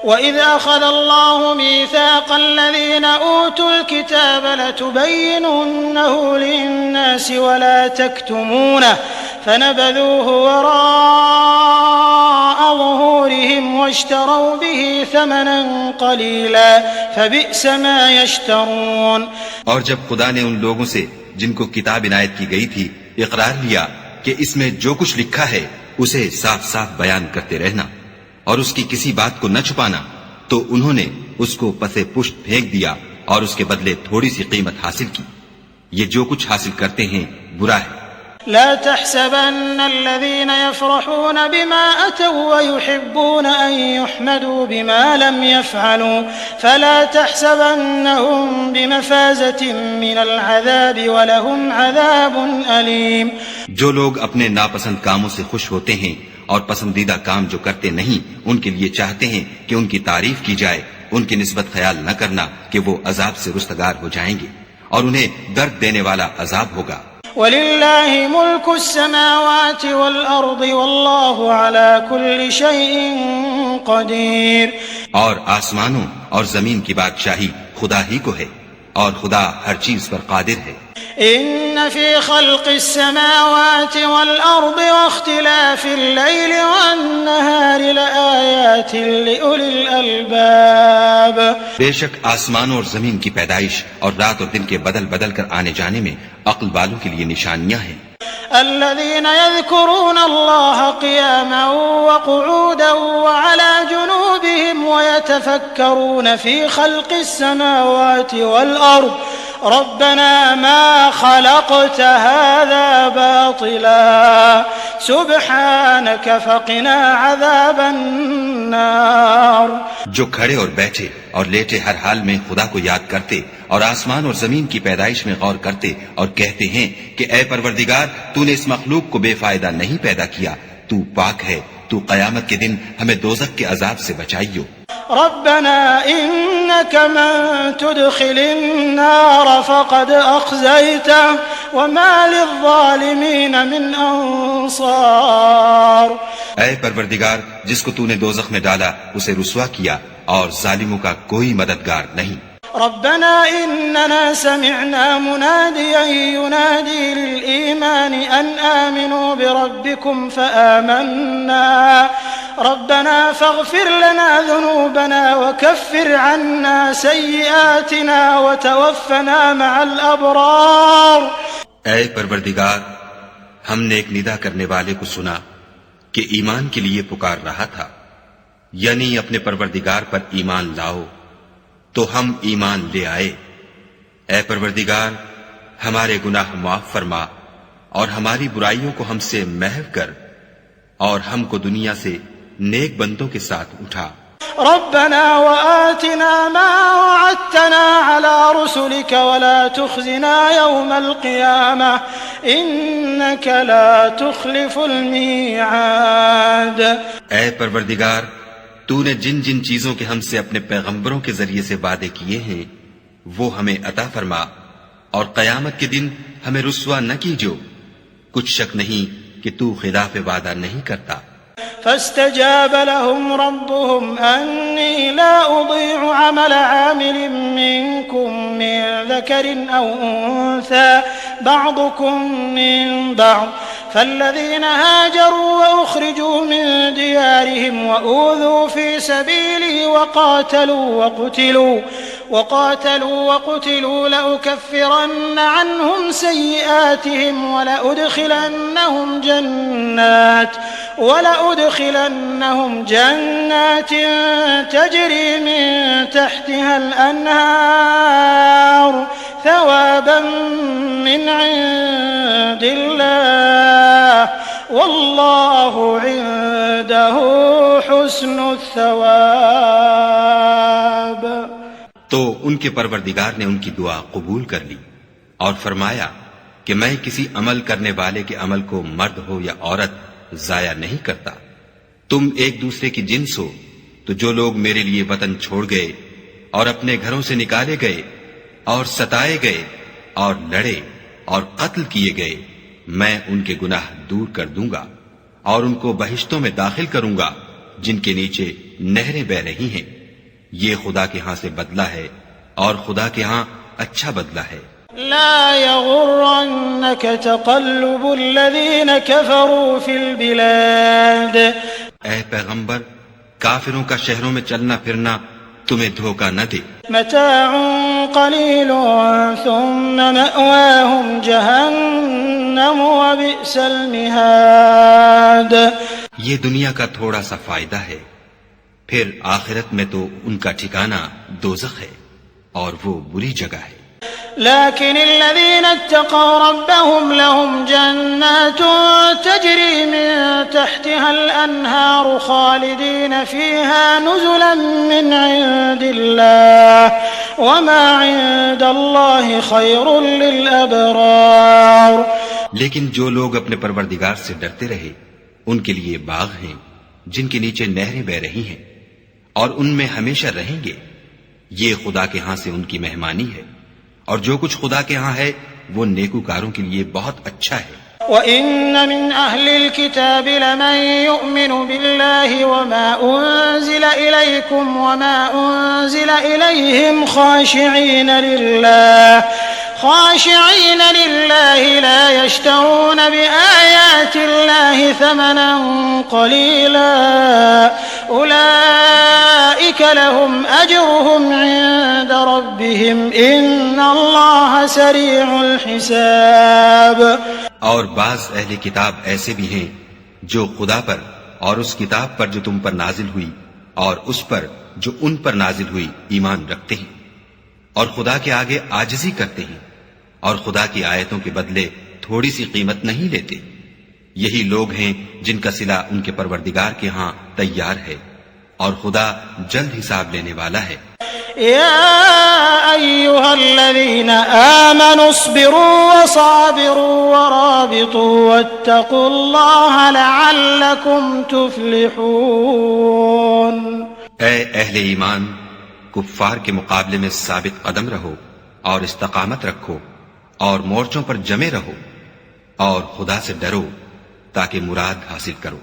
وَإِذْ أَخَذَ اللَّهُ مِيثَاقَ الَّذِينَ أُوتُوا الْكِتَابَ لَتُبَيِّنُنَّهُ لِلنَّاسِ وَلَا تَكْتُمُونَهُ فَنَبَذُوهُ وَرَاءَ ظُهُورِهِمْ وَاشْتَرَوْا بِهِ ثَمَنًا قَلِيلًا فَبِئْسَ مَا يَشْتَرُونَ. اور جب خدا نے ان لوگوں سے جن کو کتاب عنایت کی گئی تھی اقرار لیا کہ اس میں جو کچھ لکھا ہے اسے صاف صاف بیان کرتے رہنا اور اس کی کسی بات کو نہ چھپانا، تو انہوں نے اس کو پسے پشت پھینک دیا اور اس کے بدلے تھوڑی سی قیمت حاصل کی. یہ جو کچھ حاصل کرتے ہیں برا ہے. لا تحسبن الذين يفرحون بما أتوا ويحبون أن يحمدوا بما لم يفعلوا فلا تحسبنهم بمفازة من العذاب ولهم عذاب أليم. جو لوگ اپنے ناپسند کاموں سے خوش ہوتے ہیں اور پسندیدہ کام جو کرتے نہیں ان کے لیے چاہتے ہیں کہ ان کی تعریف کی جائے، ان کی نسبت خیال نہ کرنا کہ وہ عذاب سے رستگار ہو جائیں گے اور انہیں درد دینے والا عذاب ہوگا. وَلِلَّهِ مُلْكُ السَّمَاوَاتِ وَالْأَرْضِ وَاللَّهُ عَلَى كُلِّ شَيْءٍ قَدِيرٌ. اور آسمانوں اور زمین کی بادشاہی خدا ہی کو ہے اور خدا ہر چیز پر قادر ہے. إن في خلق السماوات والأرض واختلاف الليل والنهار لآيات لأولي الألباب. بے شک آسمانوں اور زمین کی پیدائش اور رات اور دن کے بدل بدل کر آنے جانے میں عقل والوں کے لیے نشانیاں ہیں. الذين يذكرون الله قياما وقعودا وعلى جنوبهم ويتفكرون في خلق السماوات والأرض ربنا ما خلقت هذا باطلا سبحانك فقنا عذاب النار. جو کھڑے اور بیٹھے اور لیٹے ہر حال میں خدا کو یاد کرتے اور آسمان اور زمین کی پیدائش میں غور کرتے اور کہتے ہیں کہ اے پروردگار تو نے اس مخلوق کو بے فائدہ نہیں پیدا کیا، تو پاک ہے، تو قیامت کے دن ہمیں دوزخ کے عذاب سے بچائیو. ربنا إنك من تدخل النار فقد أخزيته وما للظالمين من أنصار. اے پروردگار جس کو تو نے دوزخ میں ڈالا اسے رسوا کیا اور ظالموں کا کوئی مددگار نہیں. ربنا إننا سمعنا مناديا ينادي للإيمان أن آمنوا بربكم فآمنا ربنا فاغفر لنا ذنوبنا وكفر عنا سيئاتنا وتوفنا مع الأبرار. اے پروردگار ہم نے ایک ندا کرنے والے کو سنا کہ ایمان کے لیے پکار رہا تھا، یعنی اپنے پروردگار پر ایمان لاؤ، تو ہم ایمان لے آئے. اے پروردگار ہمارے گناہ معاف فرما اور ہماری برائیوں کو ہم سے محو کر اور ہم کو دنیا سے نیک بندوں کے ساتھ اٹھا. ربنا وآتنا ما وعدتنا على رسلك ولا تخزنا يوم القيامة إنك لا تخلف الميعاد. اے پروردگار تو نے جن جن چیزوں کے ہم سے اپنے پیغمبروں کے ذریعے سے وعدے کیے ہیں وہ ہمیں عطا فرما اور قیامت کے دن ہمیں رسوا نہ کیجو، کچھ شک نہیں کہ تو خلاف وعدہ نہیں کرتا. فاستجاب لهم ربهم أني لا أضيع عمل عامل منكم من ذكر أو أنثى بعضكم من بعض فالذين هاجروا وأخرجوا من ديارهم وأوذوا في سبيلي وقاتلوا وقتلوا لأكفرن عنهم سيئاتهم ولأدخلنهم جنات تجري من تحتها الأنهار ثوابا من عند الله واللہ عنده حسن الثواب. تو ان کے پروردگار نے ان کی دعا قبول کر لی اور فرمایا کہ میں کسی عمل کرنے والے کے عمل کو مرد ہو یا عورت ضائع نہیں کرتا. تم ایک دوسرے کی جنس ہو، تو جو لوگ میرے لیے وطن چھوڑ گئے اور اپنے گھروں سے نکالے گئے اور ستائے گئے اور لڑے اور قتل کیے گئے، میں ان کے گناہ دور کر دوں گا اور ان کو بہشتوں میں داخل کروں گا جن کے نیچے نہریں بہ رہی ہیں. یہ خدا کے ہاں سے بدلہ ہے اور خدا کے ہاں اچھا بدلہ ہے. لا يغرنك تقلب الذين كفروا في البلاد. اے پیغمبر، کافروں کا شہروں میں چلنا پھرنا تمہیں دھوکہ نہ دے. متاع قلیل ثم مأواهم جہنم وبئس المہاد. یہ دنیا کا تھوڑا سا فائدہ ہے، پھر آخرت میں تو ان کا ٹھکانہ دوزخ ہے اور وہ بری جگہ ہے. لكن الذين اتقوا ربهم لهم جنات تجري من تحتها الأنهار خالدين فيها نزلا من عند الله وما عند الله خير للأبرار. لیکن جو لوگ اپنے پروردگار سے ڈرتے رہے ان کے لیے باغ ہیں جن کے نیچے نہریں بہ رہی ہیں اور ان میں ہمیشہ رہیں گے. یہ خدا کے ہاں سے ان کی مہمانی ہے اور جو کچھ خدا کے ہاں ہے وہ نیکوکاروں کے لیے بہت اچھا ہے. وَإِنَّ مِنْ أَهْلِ الْكِتَابِ لَمَنْ يُؤْمِنُ بِاللَّهِ وَمَا أُنزِلَ إِلَيْكُمْ وَمَا أُنزِلَ إِلَيْهِمْ خاشعين لله لا يشترون بآيات الله ثمنا قليلا أولئك لهم أجرهم عند ربهم إن الله سريع الحساب. اور بعض اہل کتاب ایسے بھی ہیں جو خدا پر اور اس کتاب پر جو تم پر نازل ہوئی اور اس پر جو ان پر نازل ہوئی ایمان رکھتے ہیں اور خدا کے آگے عاجزی کرتے ہیں اور خدا کی آیتوں کے بدلے تھوڑی سی قیمت نہیں لیتے. یہی لوگ ہیں جن کا صلہ ان کے پروردگار کے ہاں تیار ہے اور خدا جلد حساب لینے والا ہے. يا أيها الذين آمنوا اصبروا وصابروا ورابطوا واتقوا الله لعلكم تفلحون. اے اہل ایمان، کفار کے مقابلے میں ثابت قدم رہو اور استقامت رکھو اور مورچوں پر جمے رہو اور خدا سے ڈرو تاکہ مراد حاصل کرو.